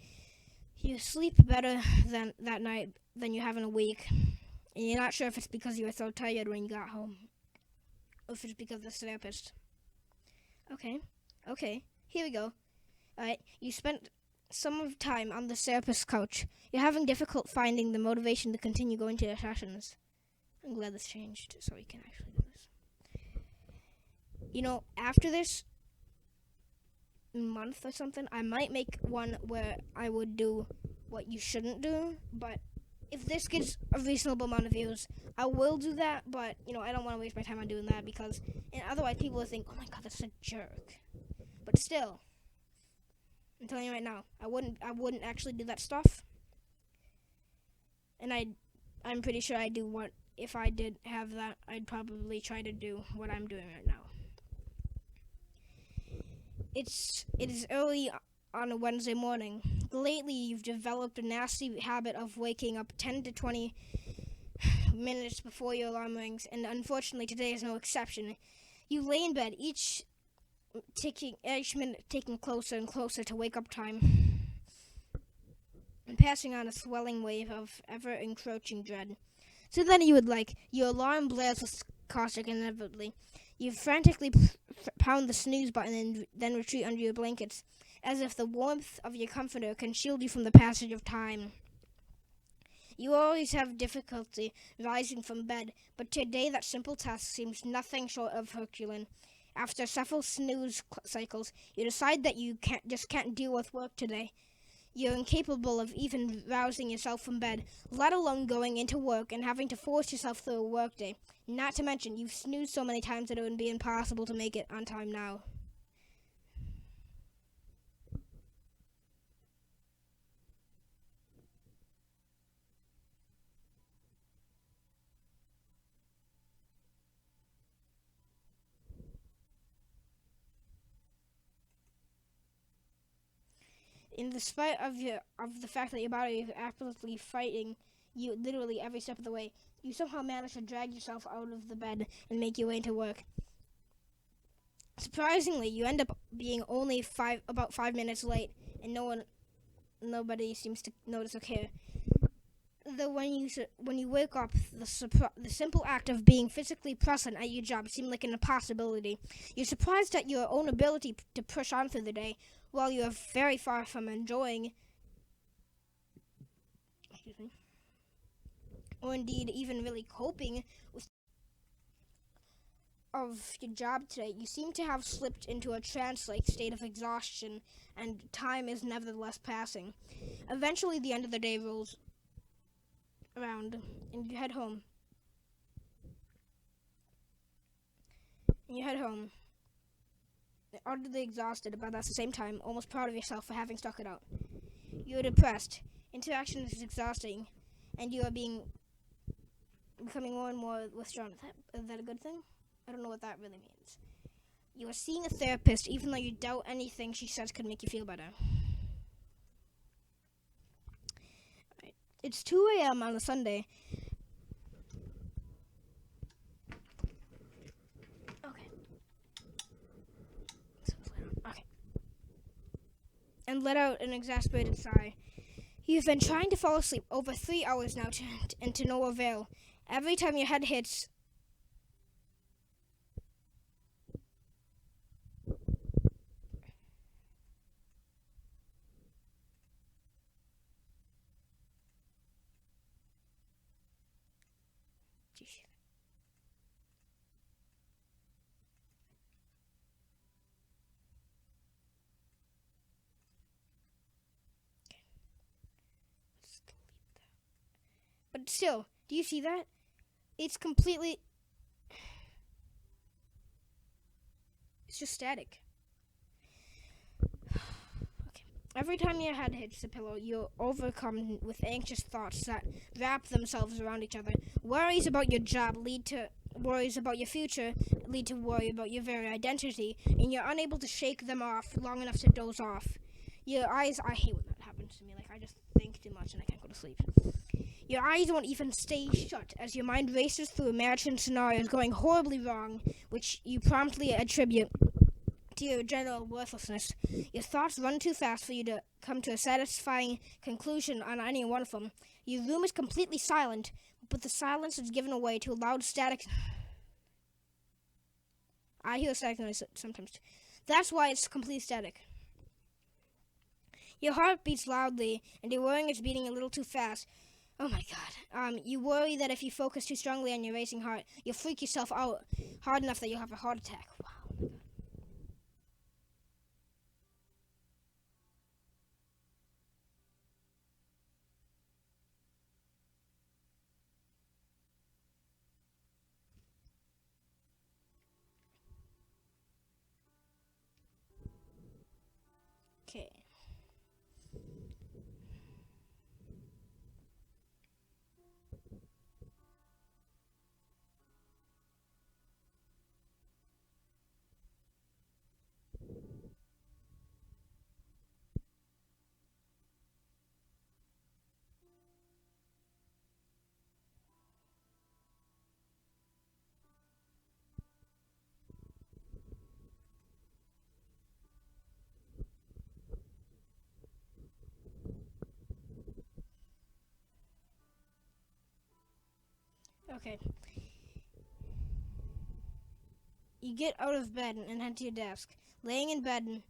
You sleep better that night than you have in a week, and you're not sure if it's because you were so tired when you got home, or if it's because of the therapist. Okay, here we go. Alright, you spent some time on the therapist's couch. You're having difficult finding the motivation to continue going to your sessions. I'm glad this changed so we can actually do this. After this month or something, I might make one where I would do what you shouldn't do, but if this gets a reasonable amount of views, I will do that, but, I don't want to waste my time on doing that because otherwise people will think, oh my god, that's a jerk. But still, I'm telling you right now, I wouldn't actually do that stuff. And I'm pretty sure I'd do what, if I did have that, I'd probably try to do what I'm doing right now. It is early on a Wednesday morning. Lately, you've developed a nasty habit of waking up 10 to 20 minutes before your alarm rings, and unfortunately, today is no exception. You lay in bed, each minute taking closer and closer to wake-up time, and passing on a swelling wave of ever-encroaching dread. So then your alarm blares with caustic inevitably. You frantically pound the snooze button and then retreat under your blankets, as if the warmth of your comforter can shield you from the passage of time. You always have difficulty rising from bed, but today that simple task seems nothing short of Herculean. After several snooze cycles, you decide that you can't deal with work today. You're incapable of even rousing yourself from bed, let alone going into work and having to force yourself through a workday. Not to mention, you've snoozed so many times that it would be impossible to make it on time now. In the spite of the fact that your body is actively fighting you literally every step of the way, you somehow manage to drag yourself out of the bed and make your way into work. Surprisingly, you end up being only about 5 minutes late, and nobody seems to notice or care. Though when you wake up, the simple act of being physically present at your job seemed like an impossibility. You're surprised at your own ability to push on through the day, while you are very far from enjoying, or indeed even really coping with of your job today. You seem to have slipped into a trance-like state of exhaustion, and time is nevertheless passing. Eventually, the end of the day rolls around, and you head home. utterly exhausted, but at the same time, almost proud of yourself for having stuck it out. You're depressed. Interaction is exhausting, and you are becoming more and more withdrawn. Is that a good thing? I don't know what that really means. You are seeing a therapist, even though you doubt anything she says could make you feel better. Right. It's 2 a.m. on a Sunday. Okay. And let out an exasperated sigh. You've been trying to fall asleep over 3 hours now, and to no avail. Every time your head hits... But still, do you see that? It's completely... It's just static. Okay. Every time your head hits the pillow, you're overcome with anxious thoughts that wrap themselves around each other. Worries about your job lead to worries about your future, lead to worry about your very identity, and you're unable to shake them off long enough to doze off. Your eyes... I hate when that happens to me. Like, I just think too much and I can't go to sleep. Your eyes won't even stay shut as your mind races through imagined scenarios going horribly wrong, which you promptly attribute to your general worthlessness. Your thoughts run too fast for you to come to a satisfying conclusion on any one of them. Your room is completely silent, but the silence is given away to a loud static. I hear static noise sometimes. That's why it's completely static. Your heart beats loudly, and your worrying is beating a little too fast. Oh my god. You worry that if you focus too strongly on your racing heart, you'll freak yourself out hard enough that you'll have a heart attack. Wow. Oh my god. Okay. Okay. You get out of bed and head to your desk. Laying in bed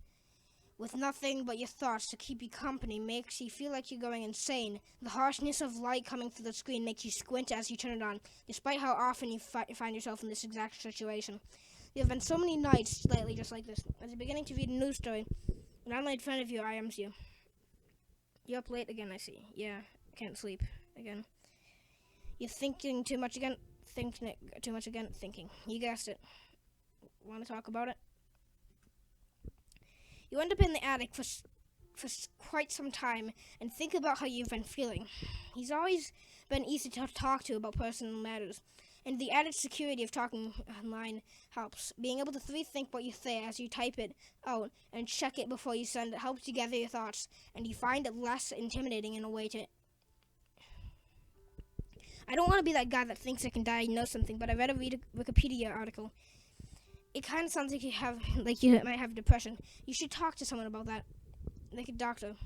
with nothing but your thoughts to keep you company makes you feel like you're going insane. The harshness of light coming through the screen makes you squint as you turn it on, despite how often you find yourself in this exact situation. There have been so many nights lately just like this. As you're beginning to read a news story, an online friend of you IMs you. You're up late again, I see. Yeah, can't sleep again. You're thinking too much again. Thinking. You guessed it. Want to talk about it? You end up in the attic for quite some time and think about how you've been feeling. He's always been easy to talk to about personal matters, and the added security of talking online helps. Being able to rethink what you say as you type it out and check it before you send it helps you gather your thoughts, and you find it less intimidating in a way to... I don't want to be that guy that thinks I can diagnose something, but I read a Wikipedia article. It kind of sounds like you might have depression. You should talk to someone about that, like a doctor.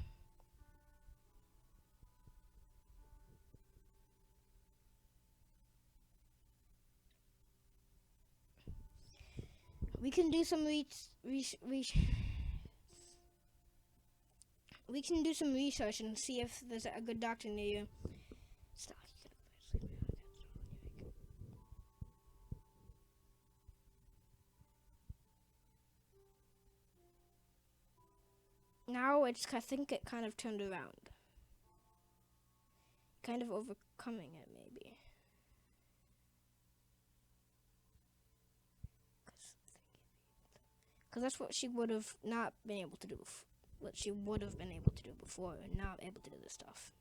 We can do some we can do some research and see if there's a good doctor near you. Stop. Now I think it kind of turned around. Kind of overcoming it, maybe. because that's what she would have not been able to do. What she would have been able to do before, and not able to do this stuff.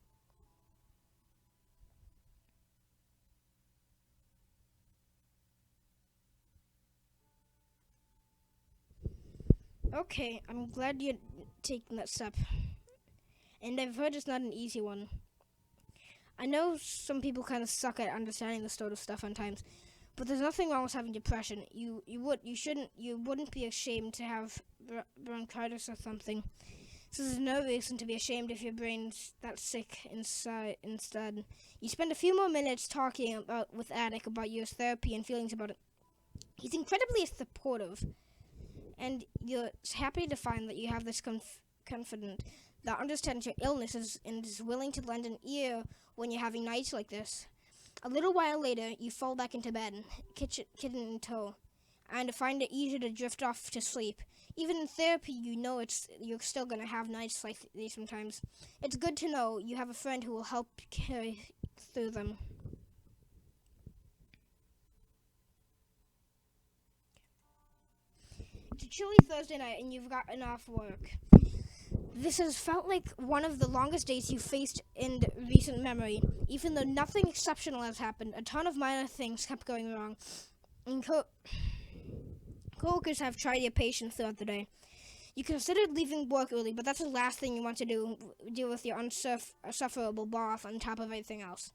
Okay, I'm glad you're taking that step. And I've heard it's not an easy one. I know some people kind of suck at understanding this sort of stuff sometimes, but there's nothing wrong with having depression. You wouldn't be ashamed to have bronchitis or something. So there's no reason to be ashamed if your brain's that sick inside. Instead, you spend a few more minutes talking with Attic about your therapy and feelings about it. He's incredibly supportive, and you're happy to find that you have this confidant that understands your illnesses and is willing to lend an ear when you're having nights like this. A little while later, you fall back into bed, kitten in tow, and find it easier to drift off to sleep. Even in therapy, you're still going to have nights like these sometimes. It's good to know you have a friend who will help carry through them. It's a chilly Thursday night and you've gotten off work. This has felt like one of the longest days you've faced in recent memory. Even though nothing exceptional has happened, a ton of minor things kept going wrong. And coworkers have tried your patience throughout the day. You considered leaving work early, but that's the last thing you want to deal with your insufferable boss on top of everything else.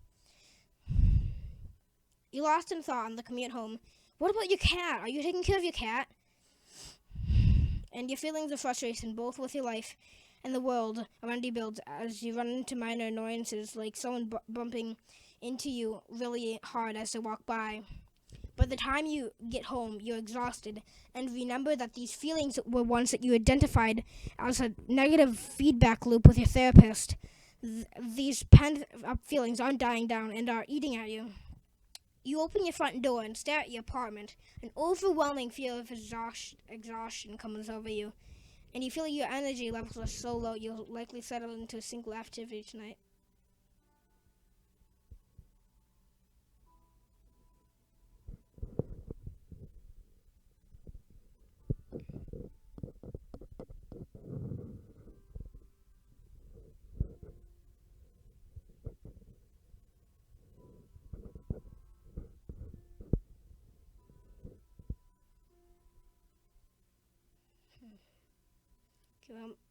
You lost in thought on the commute home. What about your cat? Are you taking care of your cat? And your feelings of frustration, both with your life and the world around you, builds as you run into minor annoyances, like someone bumping into you really hard as they walk by. By the time you get home, you're exhausted, and remember that these feelings were ones that you identified as a negative feedback loop with your therapist. These pent-up feelings aren't dying down and are eating at you. You open your front door and stare at your apartment. An overwhelming feeling of exhaustion comes over you, and you feel your energy levels are so low you'll likely settle into a single activity tonight.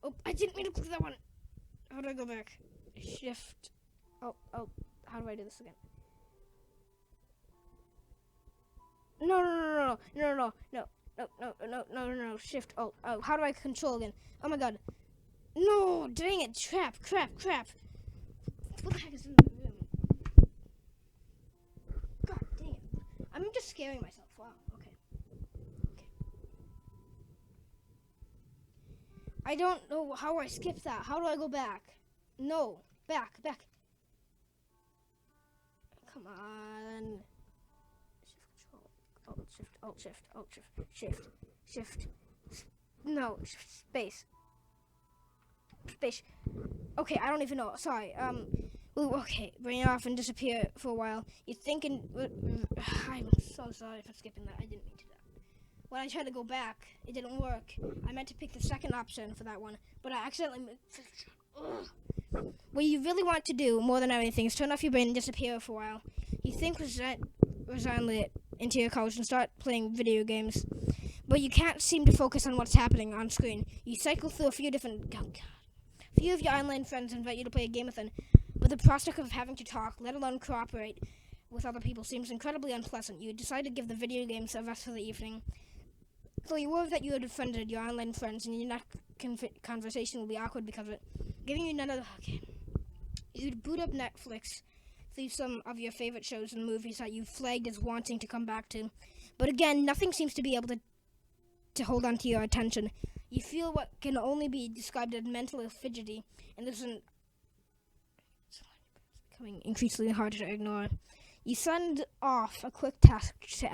Oh, I didn't mean to click that one. How do I go back? Shift. Oh, how do I do this again? No. Shift. Oh, how do I control again? Oh my god. No, dang it. Crap. What the heck is in the room? God dang it. I'm just scaring myself. Wow, okay. I don't know how I skipped that. How do I go back? No. Back. Come on. Shift. No, space. Okay, I don't even know. Sorry. Okay, bring it off and disappear for a while. You're thinking... I'm so sorry for skipping that. I didn't mean to do that. When I tried to go back, it didn't work. I meant to pick the second option for that one, but I accidentally... What you really want to do, more than anything, is turn off your brain and disappear for a while. You think resignedly into your couch and start playing video games, but you can't seem to focus on what's happening on screen. You cycle through a few of your online friends invite you to play a game with them, but the prospect of having to talk, let alone cooperate with other people, seems incredibly unpleasant. You decide to give the video games a rest for the evening. So you worry that you had offended your online friends and your next conversation will be awkward because of it. Giving you none of the... Okay. You'd boot up Netflix, see some of your favorite shows and movies that you flagged as wanting to come back to. But again, nothing seems to be able to hold on to your attention. You feel what can only be described as mentally fidgety, and it's becoming increasingly harder to ignore. You send off a quick task to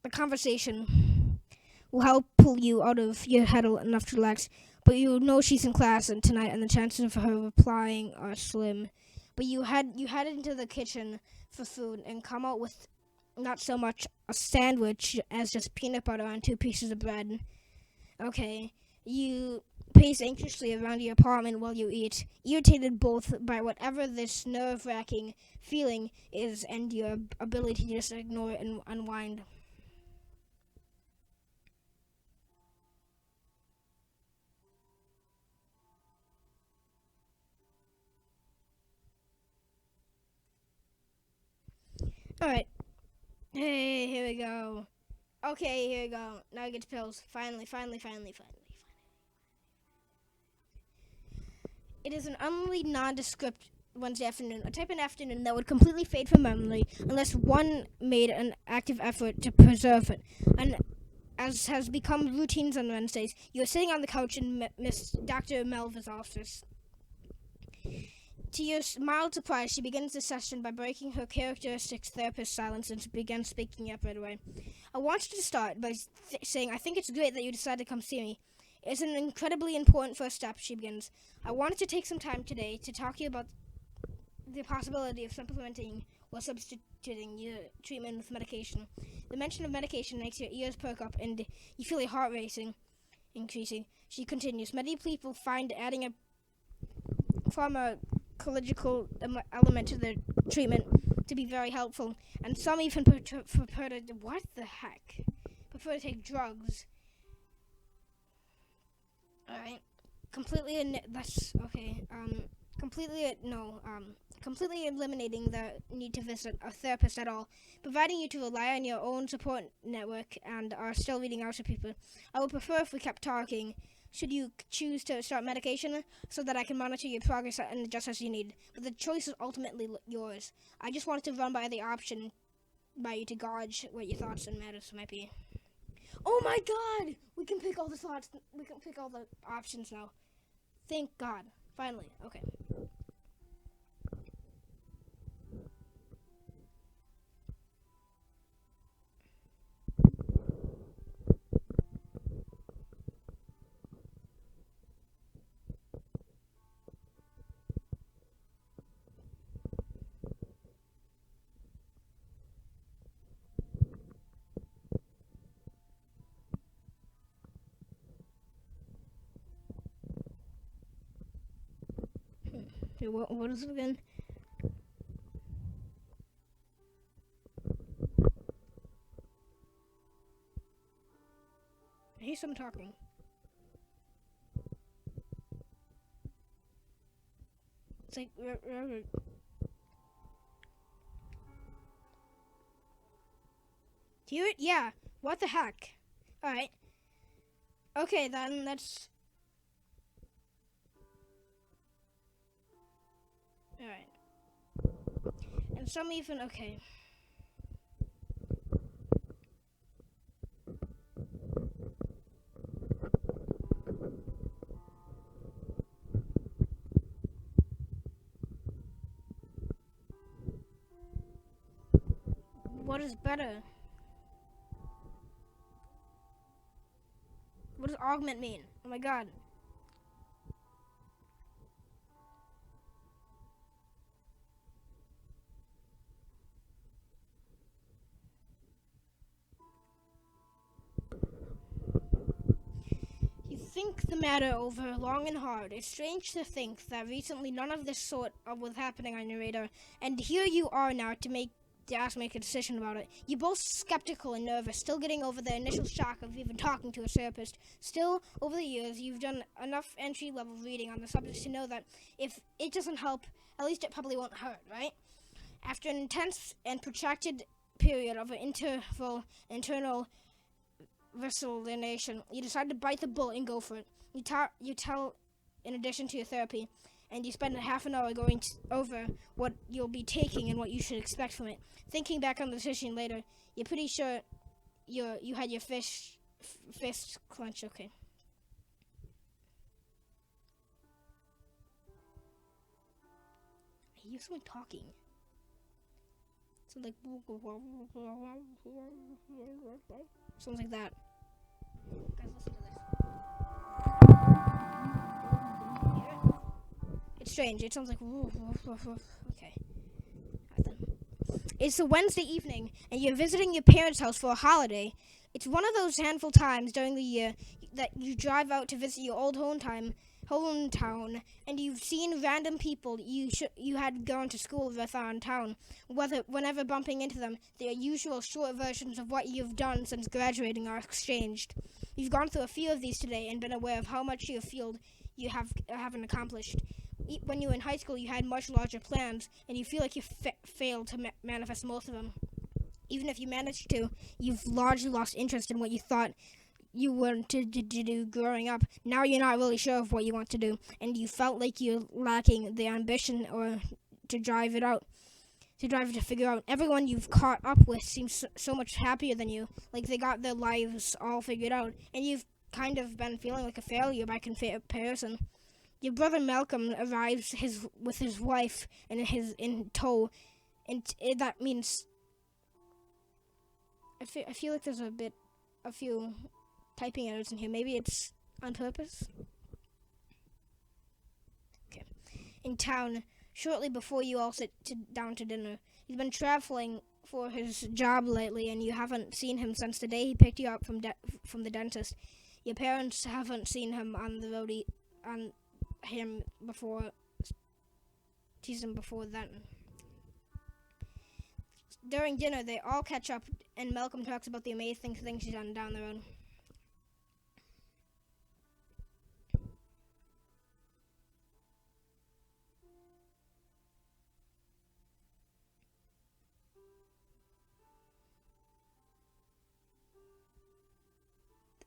the conversation will help pull you out of your head enough to relax, but you know she's in class tonight, and the chances of her replying are slim. But you head into the kitchen for food and come out with not so much a sandwich as just peanut butter on 2 pieces of bread. Okay. You pace anxiously around your apartment while you eat, irritated both by whatever this nerve-wracking feeling is and your ability to just ignore it and unwind. Alright. Hey, here we go. Okay, here we go. Now I get to pills. Finally. It is an utterly nondescript Wednesday afternoon, a type of afternoon that would completely fade from memory unless one made an active effort to preserve it. And as has become routines on Wednesdays, you are sitting on the couch in Miss Dr. Melva's office. To your mild surprise, she begins the session by breaking her characteristic therapist silence and begins speaking up right away. I want you to start by saying, I think it's great that you decided to come see me. It's an incredibly important first step, she begins. I wanted to take some time today to talk to you about the possibility of supplementing or substituting your treatment with medication. The mention of medication makes your ears perk up and you feel your heart racing, increasing. She continues, many people find adding a pharmacological element to their treatment to be very helpful, and some even prefer to take drugs. Alright. Completely eliminating the need to visit a therapist at all, providing you to rely on your own support network and are still reading out to people. I would prefer if we kept talking. Should you choose to start medication so that I can monitor your progress and adjust as you need. But the choice is ultimately yours. I just wanted to run by the option by you to gauge what your thoughts and matters might be. Oh my god! We can pick all the thoughts. We can pick all the options now. Thank God. Finally. Okay. Okay, what is it again? I hear someone talking. It's like... Do you hear it? Yeah. What the heck? Alright. Okay, then let's... Alright. And some even... Okay. What is better? What does augment mean? Oh my god. You think the matter over long and hard. It's strange to think that recently none of this sort of was happening on your radar, and here you are now to make a decision about it. You're both skeptical and nervous, still getting over the initial shock of even talking to a therapist. Still, over the years, you've done enough entry-level reading on the subject to know that if it doesn't help, at least it probably won't hurt, right? After an intense and protracted period of internal validation, you decide to bite the bullet and go for it. You tell, in addition to your therapy, and you spend a half an hour going over what you'll be taking and what you should expect from it. Thinking back on the decision later, you're pretty sure you had your fist clenched. Okay. I hear someone talking. Sounds like that. Guys, listen to this. It's strange. It sounds like... Okay. It's a Wednesday evening, and you're visiting your parents' house for a holiday. It's one of those handful times during the year that you drive out to visit your old hometown, and you've seen random people you had gone to school with around town. Whenever bumping into them, their usual short versions of what you've done since graduating are exchanged. You've gone through a few of these today and been aware of how much you feel you haven't accomplished. When you were in high school, you had much larger plans, and you feel like you failed to manifest most of them. Even if you managed to, you've largely lost interest in what you thought you wanted to do growing up. Now you're not really sure of what you want to do, and you felt like you're lacking the ambition or to drive it to figure out. Everyone you've caught up with seems so much happier than you, like they got their lives all figured out, and you've kind of been feeling like a failure by comparison. Your brother Malcolm arrives with his wife and in tow, and that means I feel like there's a few typing errors in here. Maybe it's on purpose. Okay. In town, shortly before you all sit down to dinner, he's been traveling for his job lately, and you haven't seen him since the day he picked you up from the dentist. Your parents haven't seen him on the road before then. During dinner, they all catch up, and Malcolm talks about the amazing things he's done down the road.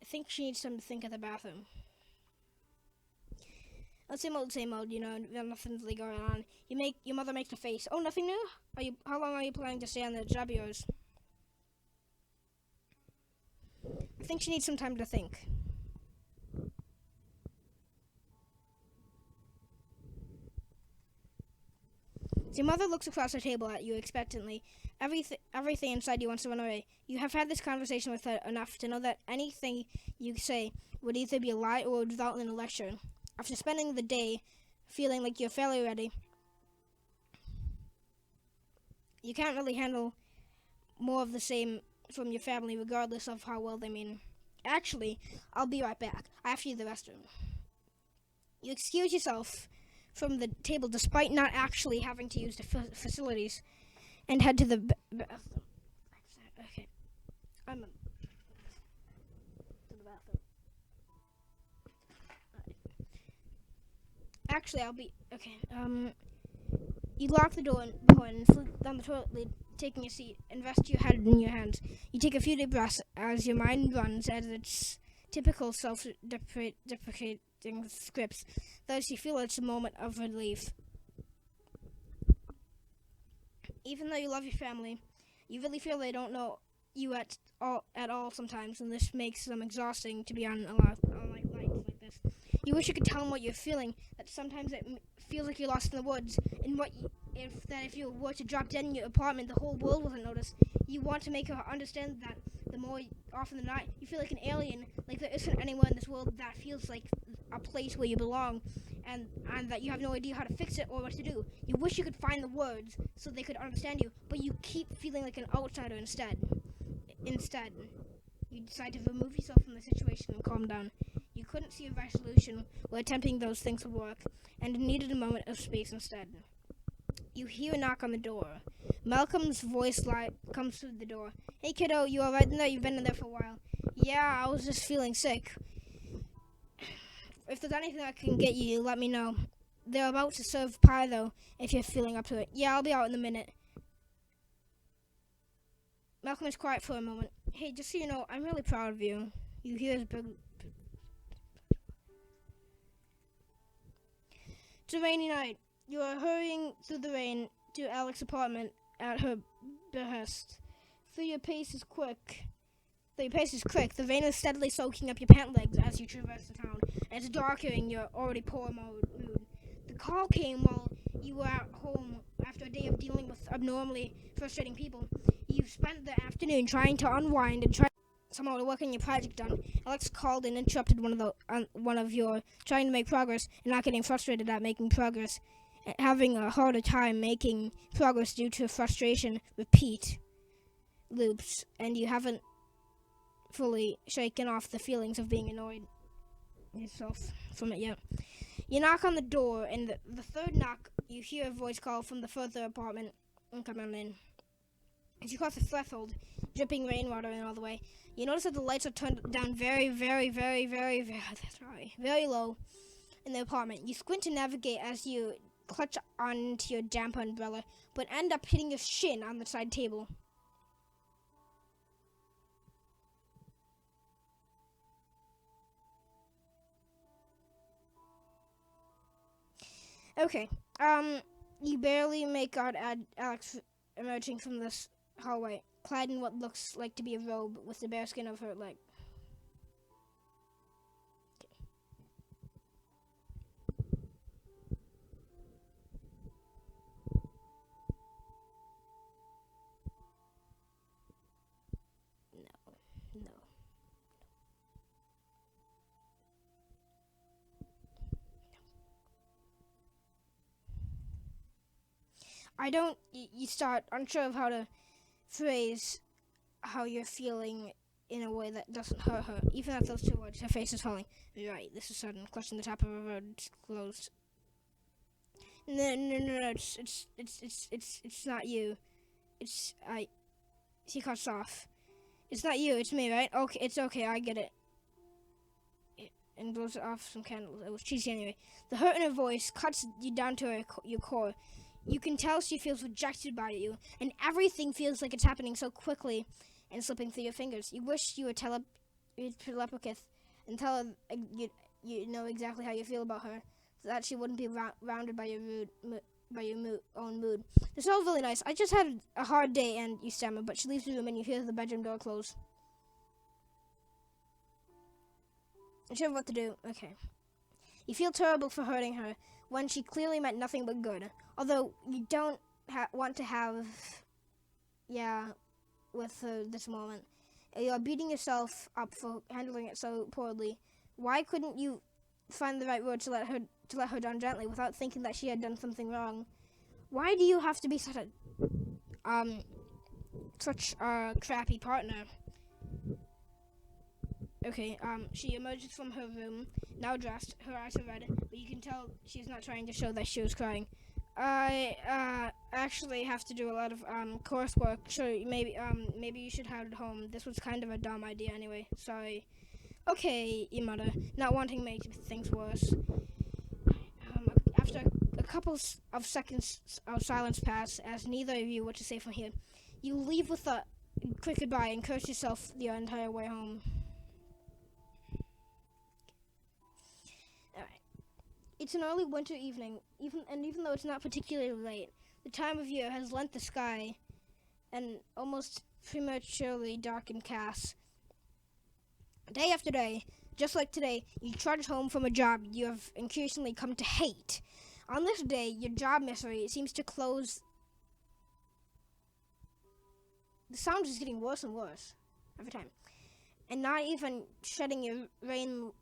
I think she needs time to think at the bathroom. Same old, nothing's really going on. Your mother makes a face. Oh, nothing new? How long are you planning to stay on the job of yours? I think she needs some time to think. Your mother looks across the table at you expectantly. Everything inside you wants to run away. You have had this conversation with her enough to know that anything you say would either be a lie or would result in a lecture. After spending the day feeling like you're fairly ready, you can't really handle more of the same from your family, regardless of how well they mean. Actually, I'll be right back. I have to use the restroom. You excuse yourself from the table despite not actually having to use the facilities and head to the bathroom. Okay. To the bathroom. Actually, I'll be... Okay, you lock the door and slip down the toilet lid, taking a seat, and rest your head in your hands. You take a few deep breaths as your mind runs at its typical self-deprecating scripts. Thus, you feel it's a moment of relief. Even though you love your family, you really feel they don't know you at all sometimes, and this makes them exhausting to be on nights like this. You wish you could tell them what you're feeling, that sometimes it feels like you're lost in the woods, and if you were to drop dead in your apartment, the whole world wouldn't notice. You want to make her understand that the more often than not, you feel like an alien, like there isn't anywhere in this world that feels like a place where you belong, and that you have no idea how to fix it or what to do. You wish you could find the words so they could understand you, but you keep feeling like an outsider instead. Instead, you decide to remove yourself from the situation and calm down. You couldn't see a resolution where attempting those things would work, and needed a moment of space instead. You hear a knock on the door. Malcolm's voice comes through the door. Hey kiddo, you alright in there? You've been in there for a while. Yeah, I was just feeling sick. If there's anything I can get you, let me know. They're about to serve pie though, if you're feeling up to it. Yeah, I'll be out in a minute. Malcolm is quiet for a moment. Hey, just so you know, I'm really proud of you. You hear his big... It's a rainy night. You are hurrying through the rain to Alex's apartment at her behest. Though your pace is quick, the rain is steadily soaking up your pant legs as you traverse the town, and it's darkening your already poor mood. The call came while you were at home after a day of dealing with abnormally frustrating people. You've spent the afternoon trying to unwind and try somehow to work on your project done. Alex called and interrupted one of your trying to make progress and not getting frustrated at making progress, having a harder time making progress due to frustration. Repeat loops, and you haven't fully shaken off the feelings of being annoyed yourself from it yet. You knock on the door, and the third knock, you hear a voice call from the further apartment and come on in. As you cross the threshold, dripping rainwater in all the way, you notice that the lights are turned down very, very, very, very, very, very low in the apartment. You squint to navigate as you clutch onto your damp umbrella, but end up hitting your shin on the side table. Okay, you barely make out Alex emerging from this hallway, clad in what looks like to be a robe with the bare skin of her leg. No. You start unsure of how to phrase how you're feeling in a way that doesn't hurt her. Even at those two words, her face is falling. Right, this is sudden. Clutching the top of her road closed. No, it's not you. She cuts off. It's not you, it's me, right? Okay, it's okay, I get it. And blows off some candles. It was cheesy anyway. The hurt in her voice cuts you down to your core. You can tell she feels rejected by you, and everything feels like it's happening so quickly and slipping through your fingers. You wish you were telepathic and tell her you know exactly how you feel about her, so that she wouldn't be rounded by your own mood. This is all really nice. I just had a hard day, and you stammer, but she leaves the room, and you hear the bedroom door close. I'm sure what to do. Okay. You feel terrible for hurting her when she clearly meant nothing but good. Although you don't want to have, with her this moment. You're beating yourself up for handling it so poorly. Why couldn't you find the right word to let her down gently without thinking that she had done something wrong? Why do you have to be such a crappy partner? Okay, she emerges from her room, now dressed. Her eyes are red, but you can tell she's not trying to show that she was crying. I actually have to do a lot of coursework. Sure, maybe you should head home. This was kind of a dumb idea anyway. Sorry. Okay, you mutter, not wanting to make things worse. After a couple of seconds of silence pass, as neither of you what to say from here, you leave with a quick goodbye and curse yourself the entire way home. It's an early winter evening, even though it's not particularly late, the time of year has lent the sky an almost prematurely darkened cast. Day after day, just like today, you trudge home from a job you have increasingly come to hate. On this day, your job misery seems to close. The sound is getting worse and worse every time, and not even shedding your rain-laden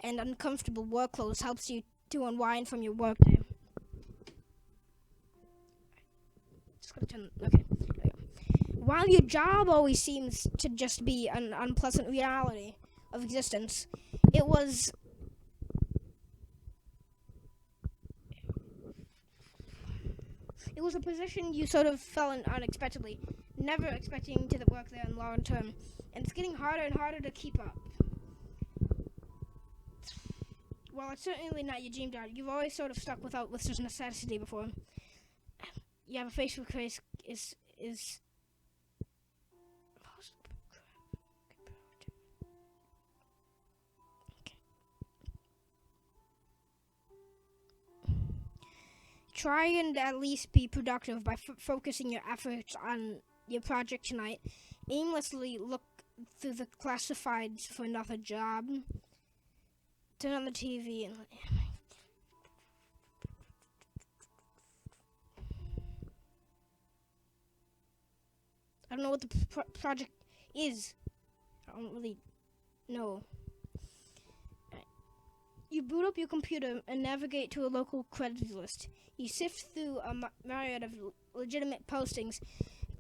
and uncomfortable work clothes helps you to unwind from your workday. Okay. While your job always seems to just be an unpleasant reality of existence, it was a position you sort of fell in unexpectedly, never expecting to work there in long term, and it's getting harder and harder to keep up. Well, it's certainly not your dream job. You've always sort of stuck with such necessity before. You have a Facebook face is Try and at least be productive by focusing your efforts on your project tonight. Aimlessly look through the classifieds for another job. Turn on the TV and I don't know what the project is. I don't really know. You boot up your computer and navigate to a local Craigslist. You sift through a myriad of legitimate postings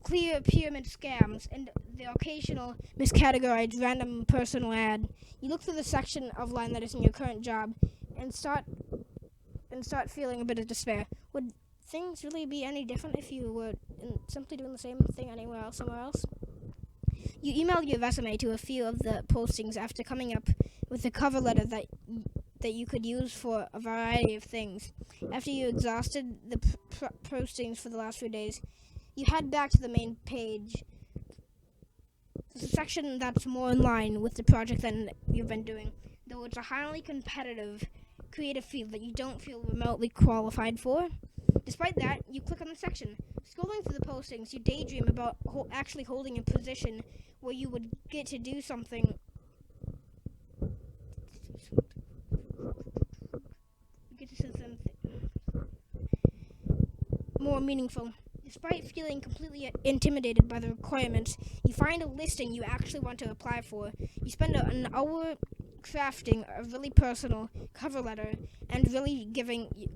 clear pyramid scams, and the occasional miscategorized random personal ad. You look through the section of line that is in your current job and start feeling a bit of despair. Would things really be any different if you were simply doing the same thing anywhere else, somewhere else? You emailed your resume to a few of the postings after coming up with a cover letter that you could use for a variety of things. After you exhausted the postings for the last few days, you head back to the main page, the section that's more in line with the project than you've been doing, though it's a highly competitive, creative field that you don't feel remotely qualified for. Despite that, you click on the section. Scrolling through the postings, you daydream about actually holding a position where you would get to do something more meaningful. Despite feeling completely intimidated by the requirements, you find a listing you actually want to apply for. You spend an hour crafting a really personal cover letter and really giving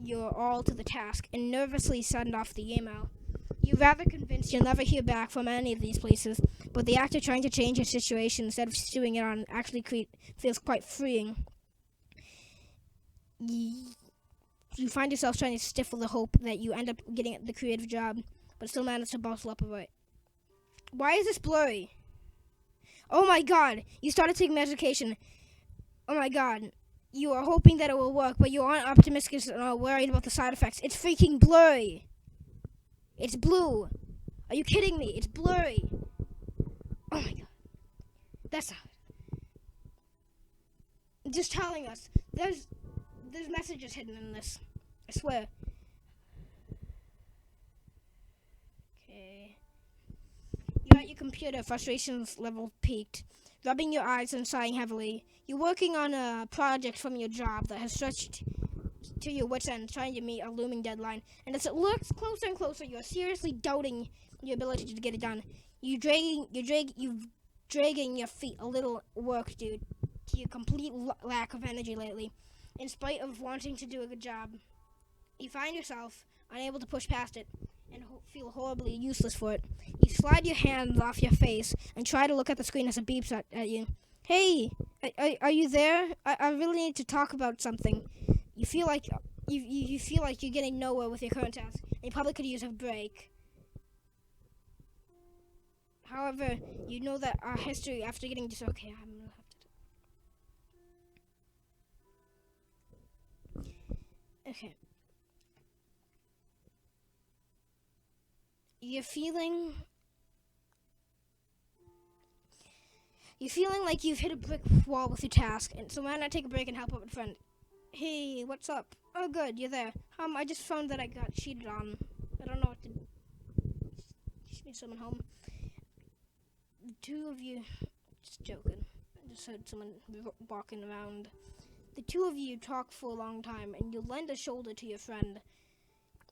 your all to the task, and nervously send off the email. You're rather convinced you'll never hear back from any of these places, but the act of trying to change your situation instead of stewing it on actually feels quite freeing. You find yourself trying to stifle the hope that you end up getting the creative job, but still manage to bottle up a bit. Why is this blurry? Oh my god, you started taking medication. Oh my god, you are hoping that it will work, but you aren't optimistic or worried about the side effects. It's freaking blurry. It's blue. Are you kidding me? It's blurry. Oh my god. That's not it. Just telling us. There's messages hidden in this. I swear. Okay. You're at your computer, frustrations level peaked. Rubbing your eyes and sighing heavily. You're working on a project from your job that has stretched to your wits' end, trying to meet a looming deadline. And as it looks closer and closer, you're seriously doubting your ability to get it done. You're dragging your feet a little work due to your complete lack of energy lately. In spite of wanting to do a good job, you find yourself unable to push past it and feel horribly useless for it. You slide your hand off your face and try to look at the screen as it beeps at you. Hey, are you there? I really need to talk about something. You feel like you feel like you're getting nowhere with your current task, and you probably could use a break. However, you know that our history after getting this. Okay, I'm gonna have to. Okay. You're feeling like you've hit a brick wall with your task, and so why not take a break and help out a friend? Hey, what's up? Oh, good, you're there. I just found that I got cheated on. I don't know what to. Just need someone home. The two of you, just joking. I just heard someone walking around. The two of you talk for a long time, and you lend a shoulder to your friend.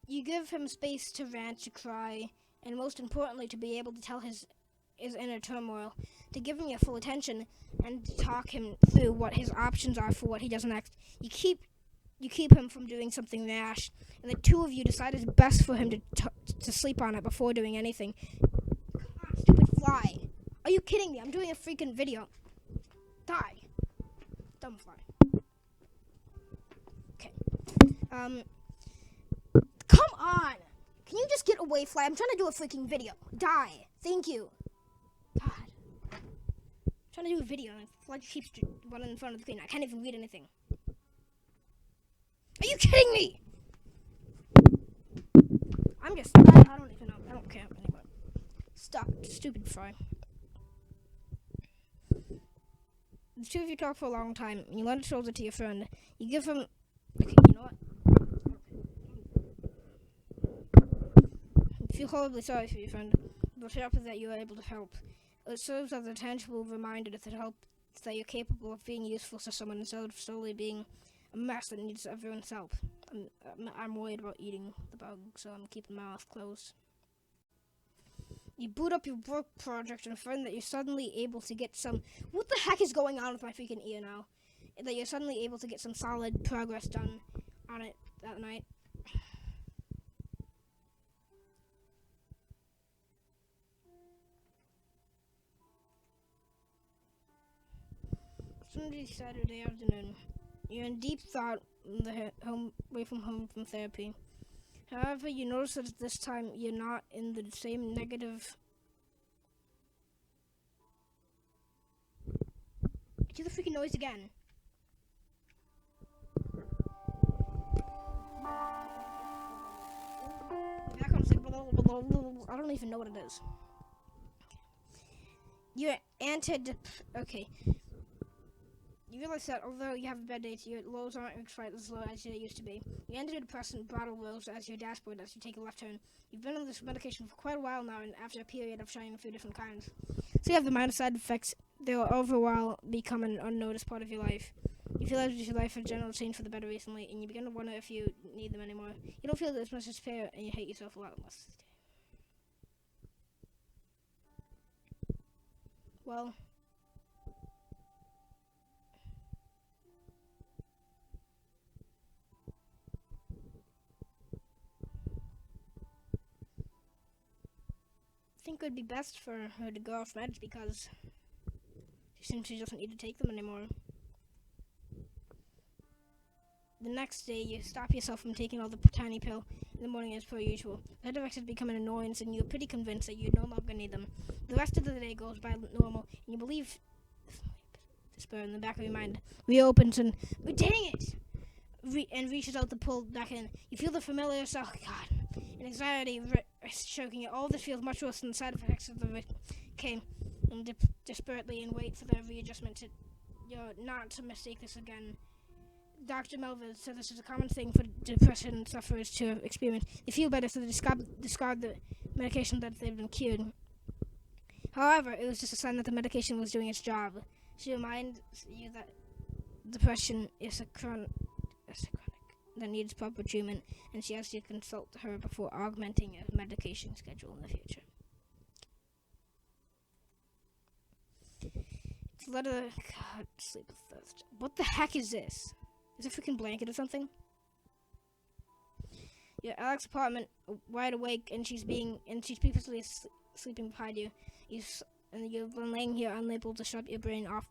You give him space to rant, to cry, and most importantly, to be able to tell his inner turmoil, to give him your full attention, and to talk him through what his options are for what he does next. You keep him from doing something rash, and the two of you decide it's best for him to sleep on it before doing anything. Come on, stupid fly! Are you kidding me? I'm doing a freaking video. Die, dumb fly. Okay. Come on! Can you just get away, fly? I'm trying to do a freaking video. Die. Thank you. God. I'm trying to do a video and fly keeps running in front of the screen. I can't even read anything. Are you kidding me? I don't even know. I don't care anymore. Stop, stupid fry. The two of you talk for a long time, and you lend a shoulder to your friend. You give him... Okay, you know what? You feel horribly sorry for your friend, but happy that you were able to help. It serves as a tangible reminder that you're capable of being useful to someone instead of solely being a mess that needs everyone's help. I'm worried about eating the bug, so I'm keeping my mouth closed. You boot up your work project and find that you're suddenly able to get some... What the heck is going on with my freaking ear now? That you're suddenly able to get some solid progress done on it that night. Sunday, Saturday afternoon. You're in deep thought away from home from therapy. However, you notice that at this time you're not in the same negative. Do the freaking noise again. Background's like blah, blah, blah, blah, blah. I don't even know what it is. You're okay. You realize that although you have bad days, your lows aren't quite as low as they used to be. You antidepressant bottle rolls as your dashboard as you take a left turn. You've been on this medication for quite a while now, and after a period of trying a few different kinds. So you have the minor side effects. They will over a while become an unnoticed part of your life. You feel as if your life has generally changed for the better recently, and you begin to wonder if you need them anymore. You don't feel as much despair, and you hate yourself a lot less. Well, I think it would be best for her to go off meds because she seems she doesn't need to take them anymore. The next day, you stop yourself from taking all the tiny pill in the morning as per usual. The side effects have become an annoyance, and you're pretty convinced that you no longer need them. The rest of the day goes by normal, and you believe despair in the back of your mind reopens and, dang it! And reaches out to pull back in. You feel the familiar and anxiety choking you. All this feels much worse than the side effects of the came, and desperately and wait for the readjustment. You're not to mistake this again. Dr. Melville said this is a common thing for depression sufferers to experience. They feel better, so they discard the medication that they've been cured. However, it was just a sign that the medication was doing its job. She reminds you that depression is a chronic that needs proper treatment, and she asks you to consult her before augmenting a medication schedule in the future. It's God, sleep with thirst. What the heck is this? Is it a freaking blanket or something? You're at Alex's apartment, wide awake, and she's peacefully sleeping behind you. You've been laying here unable to shut your brain up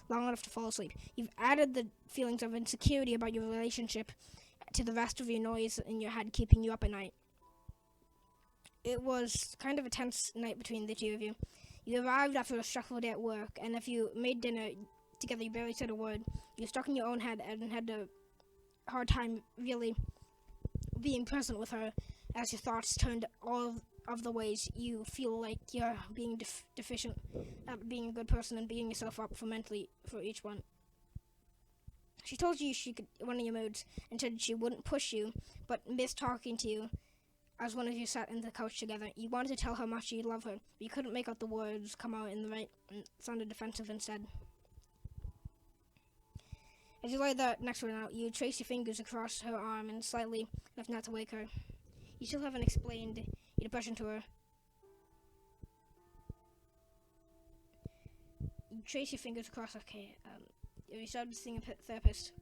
long enough to fall asleep. You've added the feelings of insecurity about your relationship to the rest of your noise in your head, keeping you up at night. It was kind of a tense night between the two of you. You arrived after a stressful day at work, and if you made dinner together, you barely said a word. You were stuck in your own head and had a hard time really being present with her as your thoughts turned all of the ways you feel like you're being deficient at being a good person and beating yourself up mentally for each one. She told you she could one of your moods and said she wouldn't push you, but missed talking to you as one of you sat in the couch together. You wanted to tell her how much you love her, but you couldn't make out the words come out in the right and sounded defensive instead. As you lay there next to her now, you trace your fingers across her arm and slightly enough not to wake her. You still haven't explained your depression to her. You trace your fingers across, you started seeing a therapist,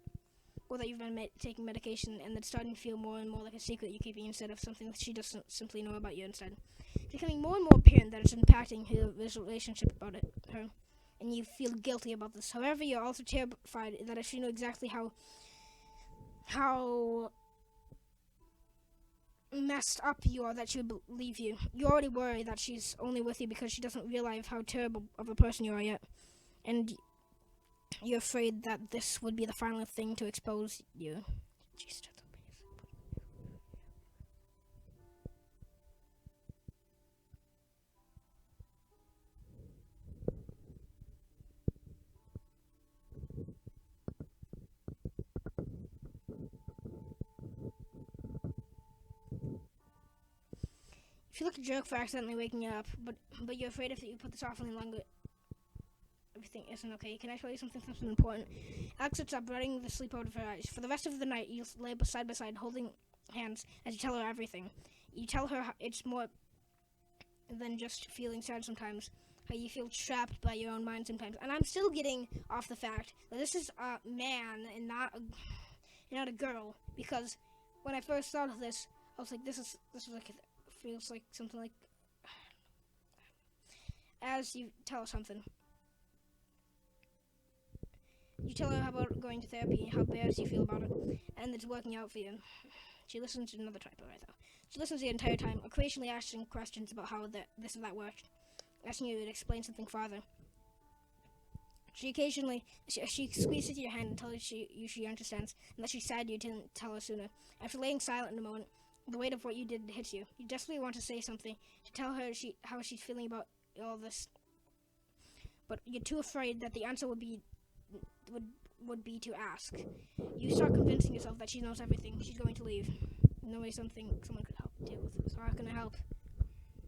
or that you've been taking medication, and it's starting to feel more and more like a secret you're keeping instead of something that she doesn't simply know about you instead. It's becoming more and more apparent that it's impacting her relationship about her, and you feel guilty about this. However, you're also terrified that if she knew exactly how messed up you are, that she would leave you. You already worry that she's only with you because she doesn't realize how terrible of a person you are yet, and you're afraid that this would be the final thing to expose you. Jeez, you feel like a jerk for accidentally waking you up, but you're afraid if you put this off any longer, everything isn't okay. Can I tell you something important? Alex sits up, running the sleep out of her eyes. For the rest of the night, you lay side by side, holding hands as you tell her everything. You tell her how it's more than just feeling sad sometimes, how you feel trapped by your own mind sometimes. And I'm still getting off the fact that this is a man and not a girl, because when I first thought of this, I was like, this is like feels like something like, as you tell her something. You tell her about going to therapy, how bad you feel about it, and it's working out for you. She listens to another typo right though. She listens the entire time, occasionally asking questions about how this and that worked, asking you to explain something farther. She occasionally she squeezes your hand and tells you she understands, and that she's sad you didn't tell her sooner. After laying silent in a moment, the weight of what you did hits you. You desperately want to say something, to tell her how she's feeling about all this, but you're too afraid that the answer would be to ask. You start convincing yourself that she knows everything. She's going to leave. Someone could help deal with this. How can I help?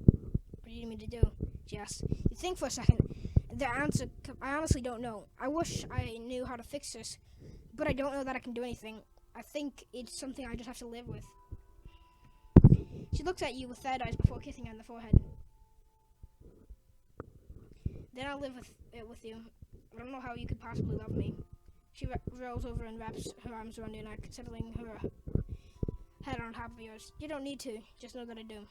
What do you need me to do? She asks. You think for a second. The answer, I honestly don't know. I wish I knew how to fix this, but I don't know that I can do anything. I think it's something I just have to live with. She looks at you with sad eyes before kissing you on the forehead. Then I'll live with you. I don't know how you could possibly love me. She rolls over and wraps her arms around your neck, settling her head on top of yours. You don't need to. Just know that I do.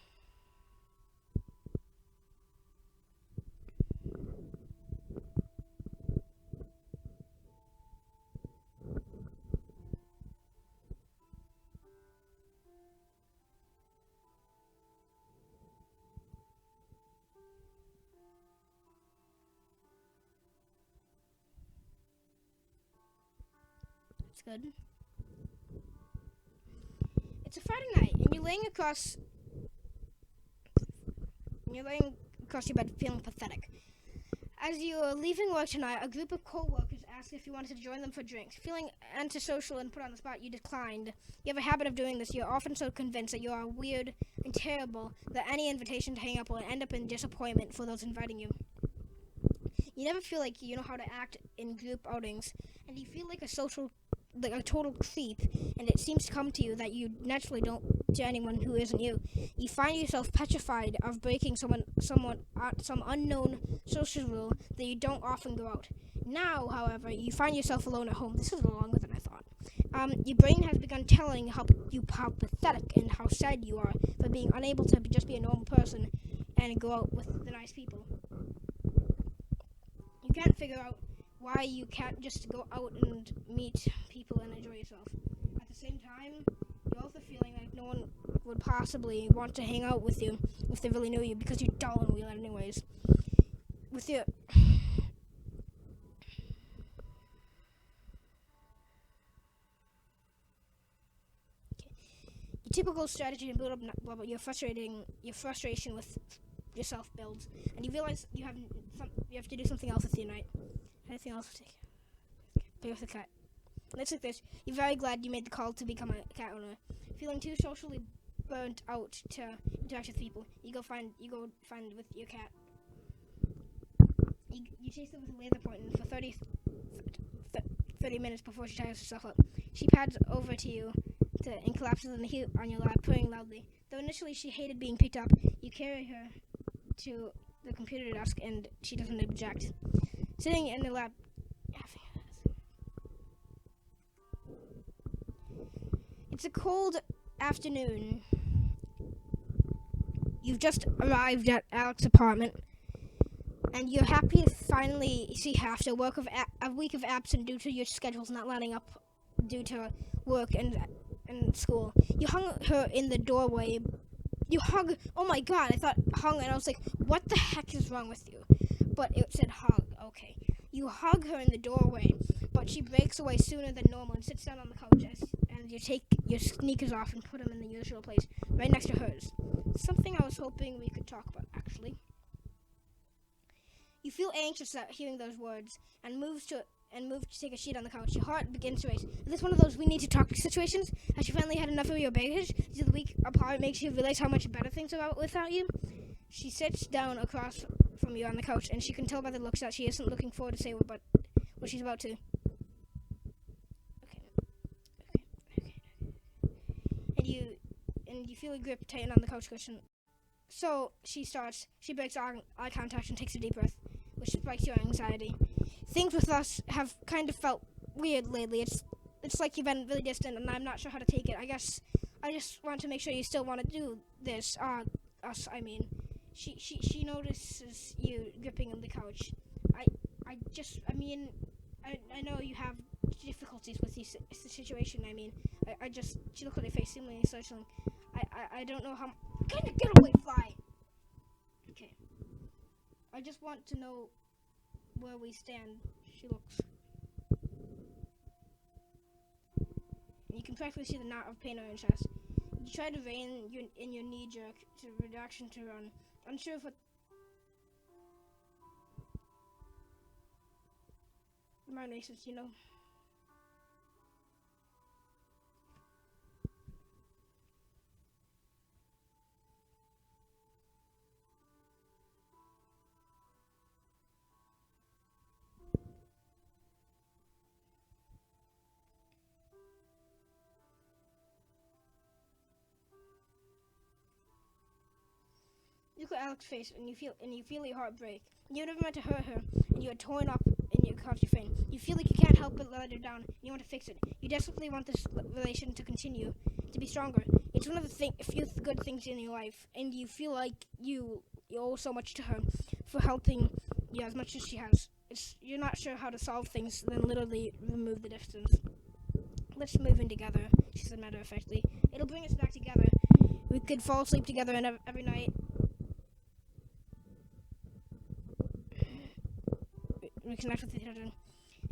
That's good. It's a Friday night, and you're laying across your bed feeling pathetic. As you're leaving work tonight, a group of co-workers asked if you wanted to join them for drinks. Feeling antisocial and put on the spot, you declined. You have a habit of doing this. You're often so convinced that you are weird and terrible that any invitation to hang out will end up in disappointment for those inviting you. You never feel like you know how to act in group outings, and you feel like a total creep, and it seems to come to you that you naturally don't to anyone who isn't you. You find yourself petrified of breaking some unknown social rule that you don't often go out. Now, however, you find yourself alone at home. This is longer than I thought. Your brain has begun telling how pathetic and how sad you are for being unable to just be a normal person and go out with the nice people. You can't figure out why you can't just go out and meet people and enjoy yourself. At the same time, you're also feeling like no one would possibly want to hang out with you if they really knew you because you're dull and weird anyways. With your typical strategy to build up your frustration with yourself builds, and you realize you have to do something else with your night. Anything else to take? Play with the cat. Let's like this. You're very glad you made the call to become a cat owner. Feeling too socially burnt out to interact with people, you go find with your cat. You chase it with a laser pointer for 30 minutes before she tires herself up. She pads over to you and collapses in the heap on your lap, purring loudly. Though initially she hated being picked up, you carry her to the computer desk and she doesn't object. Sitting in the lap, it's a cold afternoon. You've just arrived at Alex's apartment, and you're happy to finally see her after a week of absence due to your schedules not lining up due to work and school. You hung her in the doorway. You hug. Oh my God! I thought hung, and I was like, "What the heck is wrong with you?" But it said hug. Okay. You hug her in the doorway, but she breaks away sooner than normal and sits down on the couch and you take your sneakers off and put them in the usual place, right next to hers. Something I was hoping we could talk about, actually. You feel anxious at hearing those words and move to take a seat on the couch. Your heart begins to race. Is this one of those we need to talk situations? Has you finally had enough of your baggage? Does the week apart makes you realize how much better things are without you? She sits down across from you on the couch, and she can tell by the looks that she isn't looking forward to say what she's about to. Okay. And you feel a grip tighten on the couch cushion. So she breaks eye contact and takes a deep breath, which spikes your anxiety. Things with us have kind of felt weird lately. It's like you've been really distant, and I'm not sure how to take it. I guess I just want to make sure you still want to do this. Us, I mean. She notices you gripping on the couch. I I know you have difficulties with this situation. I mean, I just, she looked at your face, seemingly social. I don't know how. Kind of get away, fly. Okay. I just want to know where we stand. She looks. You can practically see the knot of pain on your chest. You try to rein in your knee jerk to reaction to run, unsure of what. My racist, you know. You look at Alex's face and you feel your heart break. You never meant to hurt her, and you are torn up in your country frame. You feel like you can't help but let her down, and you want to fix it. You desperately want this relation to continue, to be stronger. It's one of the few good things in your life, and you feel like you owe so much to her for helping you as much as she has. You're not sure how to solve things, then literally remove the distance. Let's move in together, she said matter-of-factly. It'll bring us back together. We could fall asleep together every night. Reconnect with each other.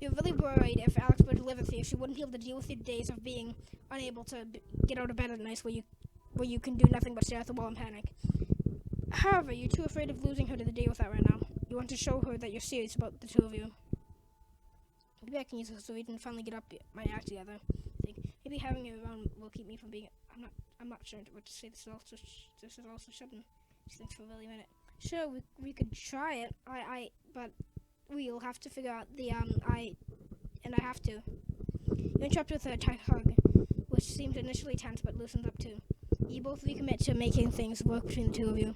You're really worried if Alex were to live with you, she wouldn't be able to deal with your days of being unable to get out of bed at night where you can do nothing but stare at the wall and panic. However, you're too afraid of losing her to deal with that right now. You want to show her that you're serious about the two of you. Maybe I can use this so we can finally get my act together. Maybe having you around will keep me from being. I'm not sure what to say. This is also sudden. She thinks for a really minute. Sure, we could try it. But we'll have to figure out the I have to. You interrupt with a tight hug, which seemed initially tense but loosened up too. You both recommit to making things work between the two of you.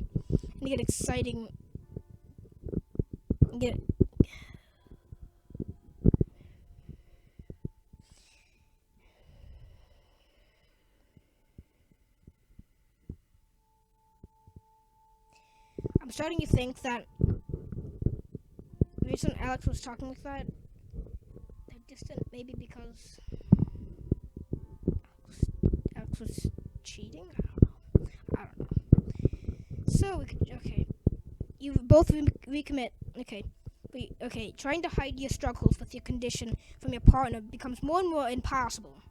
And you get exciting. I'm starting to think that the reason Alex was talking like that, they're distant, maybe because Alex was cheating? I don't know. So, okay. You both recommit. Okay, trying to hide your struggles with your condition from your partner becomes more and more impossible.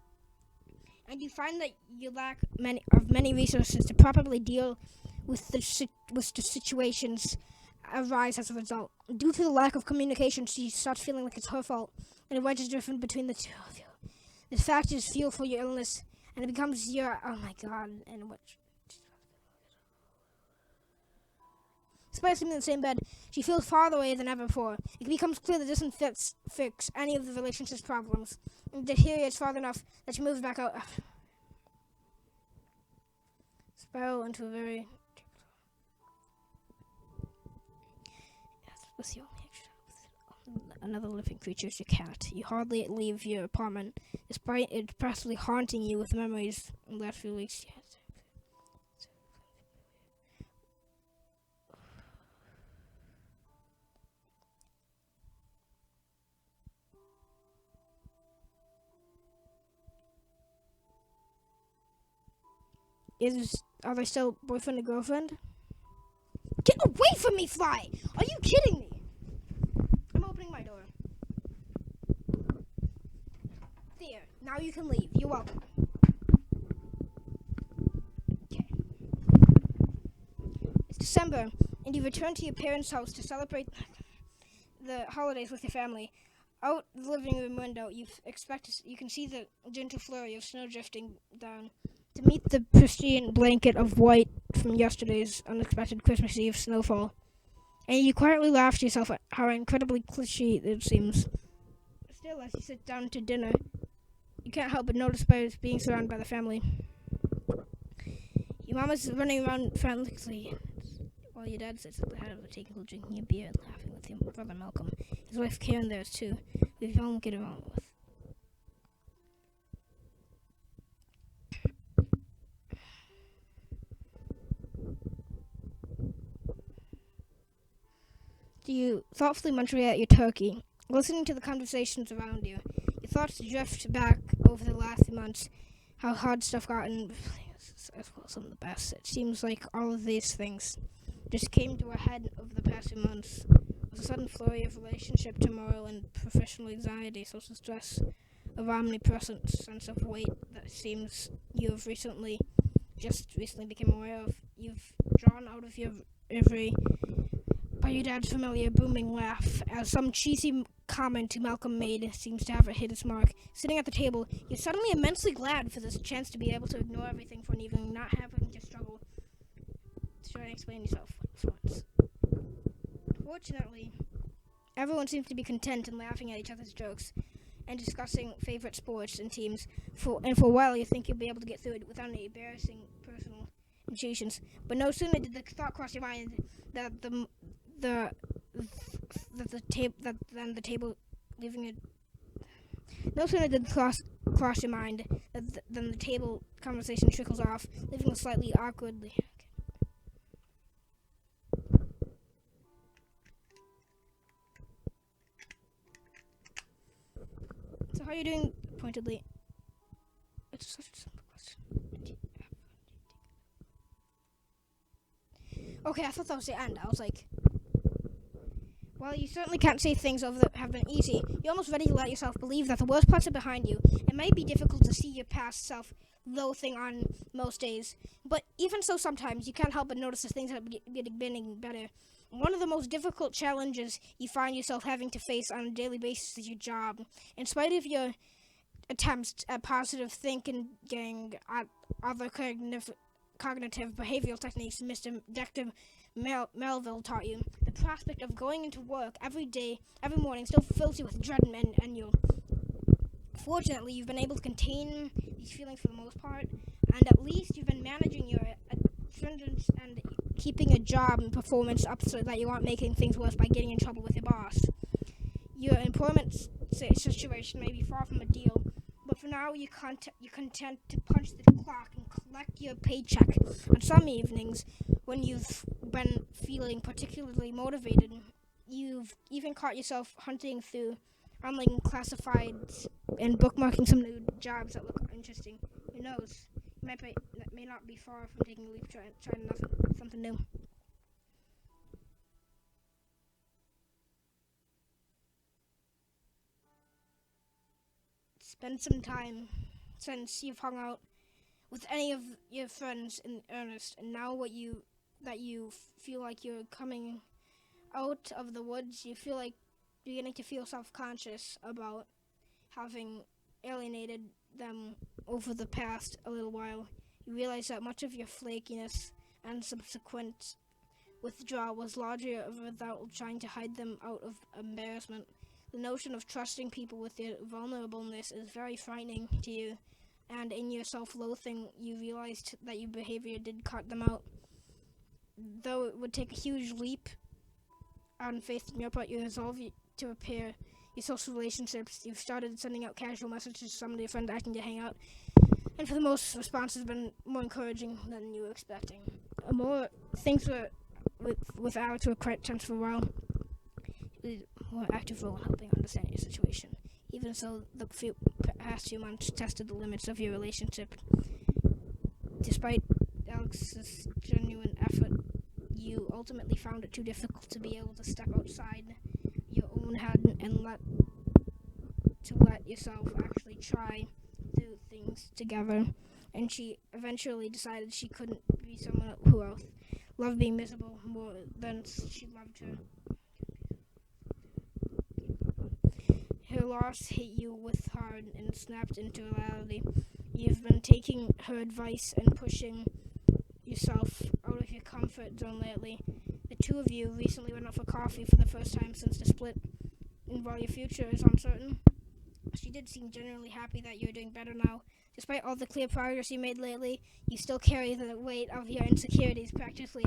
And you find that you lack many resources to properly deal with the situations arise as a result. Due to the lack of communication, she starts feeling like it's her fault, and it wedges different between the two of you. This fact is fuel for your illness, and it becomes your, oh my god, and what? Despite sleeping in the same bed, she feels farther away than ever before. It becomes clear that this doesn't fix any of the relationship's problems, and deteriorates far enough that she moves back out. Spiral into a very... With you. Another living creature is your cat. You hardly leave your apartment, despite it possibly haunting you with memories in the last few weeks. Are they still boyfriend and girlfriend? Get away from me, Fly! Are you kidding me? I'm opening my door. There. Now you can leave. You're welcome. Okay. It's December, and you return to your parents' house to celebrate the holidays with your family. Out the living room window, you can see the gentle flurry of snow drifting down to meet the pristine blanket of white from yesterday's unexpected Christmas Eve snowfall. And you quietly laugh to yourself at how incredibly cliche it seems. Still, as you sit down to dinner, you can't help but notice by being surrounded by the family. Your mom is running around frantically, while your dad sits at the head of the table drinking a beer and laughing with your brother Malcolm. His wife Karen there is too. We all get along with. You thoughtfully munch away at your turkey Listening to the conversations around you, your thoughts drift back over the last few months, how hard stuff got, and as well as some of the best. It seems like all of these things just came to a head over the past few months. With a sudden flurry of relationship turmoil and professional anxiety, social stress, of omnipresent sense of weight that seems you have just recently became aware of. You've drawn out of your every by your dad's familiar booming laugh as some cheesy comment Malcolm made seems to have hit its mark. Sitting at the table, you're suddenly immensely glad for this chance to be able to ignore everything for an evening, not having to struggle to try and explain yourself for once. Fortunately, everyone seems to be content and laughing at each other's jokes and discussing favorite sports and teams. For a while, you think you'll be able to get through it without any embarrassing personal intuitions. But no sooner did the thought cross your mind that the table leaving it. No sooner did the cross your mind than the table conversation trickles off, leaving it slightly awkwardly. So how are you doing? Pointedly. It's such a simple question. Okay, I thought that was the end. I was like, well, you certainly can't say things over that have been easy. You're almost ready to let yourself believe that the worst parts are behind you. It might be difficult to see your past self loathing on most days, but even so, sometimes you can't help but notice the things that are getting better. One of the most difficult challenges you find yourself having to face on a daily basis is your job. In spite of your attempts at positive thinking, at other cognitive behavioral techniques Mr. Dr. Melville taught you, the prospect of going into work every morning still fills you with dread and you. Fortunately, you've been able to contain these feelings for the most part, and at least you've been managing your attendance and keeping a job and performance up so that you aren't making things worse by getting in trouble with your boss. Your employment situation may be far from ideal, but for now you're content to punch the clock and collect your paycheck. On some evenings, when you've been feeling particularly motivated, you've even caught yourself hunting through online classifieds and bookmarking some new jobs that look interesting. Who knows? You may not be far from taking a leap, trying something new. Spend some time since you've hung out with any of your friends in earnest, and now that you feel like you're coming out of the woods, you feel like beginning to feel self-conscious about having alienated them over the past a little while. You realize that much of your flakiness and subsequent withdrawal was largely a result of trying to hide them out of embarrassment. The notion of trusting people with their vulnerableness is very frightening to you, and in your self-loathing, you realized that your behavior did cut them out. Though it would take a huge leap on faith on your part, you resolve to repair your social relationships. You've started sending out casual messages to some of your friends asking to hang out, and for the most, responses have been more encouraging than you were expecting. Things were with Alex were quite tense for a while. He was more active role in helping understand your situation. Even so, the past few months tested the limits of your relationship. Despite Alex's genuine effort, you ultimately found it too difficult to be able to step outside your own head and let yourself actually try to do things together. And she eventually decided she couldn't be someone who else loved being miserable more than she loved her. Her loss hit you with hard and snapped into reality. You've been taking her advice and pushing yourself out of your comfort zone lately. The two of you recently went out for coffee for the first time since the split, and while your future is uncertain, she did seem genuinely happy that you're doing better now. Despite all the clear progress you made lately, you still carry the weight of your insecurities practically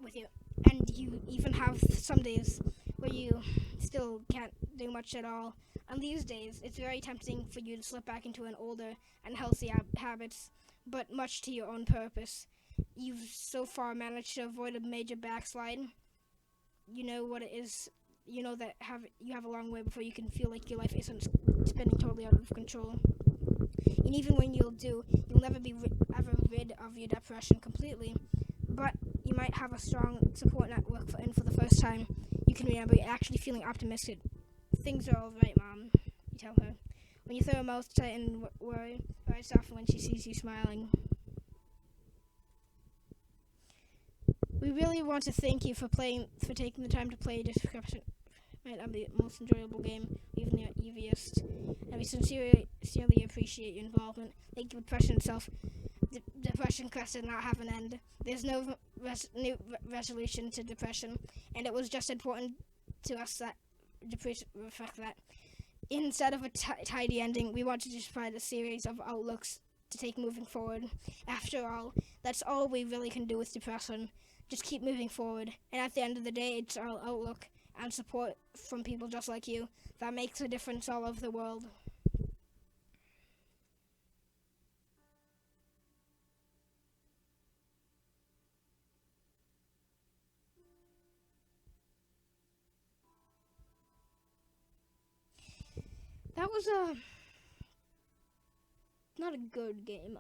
with you. And you even have some days where you still can't do much at all. On these days, it's very tempting for you to slip back into an older and healthy habits, but much to your own purpose. You've so far managed to avoid a major backslide. You know what it is you know that you have a long way before you can feel like your life isn't spinning totally out of control. And even when you'll never be ever rid of your depression completely, but you might have a strong support network, and for the first time, you can remember you're actually feeling optimistic. Things are all right, Mom, you tell her. When you throw her mouth tight and worry, it's often when she sees you smiling. We really want to thank you for taking the time to play Description. Might not be the most enjoyable game, even the easiest. And we sincerely appreciate your involvement. Thank you, Depression itself. Depression Quest does not have an end. There's no new resolution to depression, and it was just important to us that reflect that. Instead of a tidy ending, we want to just provide a series of outlooks to take moving forward. After all, that's all we really can do with depression. Just keep moving forward, and at the end of the day, it's our outlook and support from people just like you that makes a difference all over the world. That was not a good game.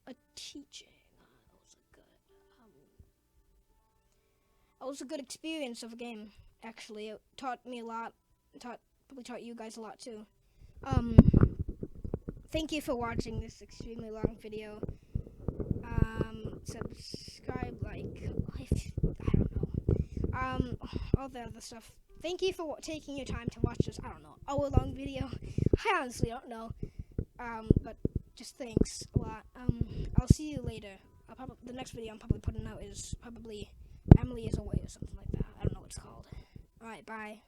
A teaching. It was a good experience of a game. Actually, it taught me a lot. Probably taught you guys a lot too. Thank you for watching this extremely long video. Subscribe, like, I don't know. All the other stuff. Thank you for taking your time to watch this, I don't know, hour-long video. I honestly don't know. But just thanks a lot. I'll see you later. The next video I'm probably putting out is probably Emily is Away or something like that. I don't know what it's called. Alright, bye.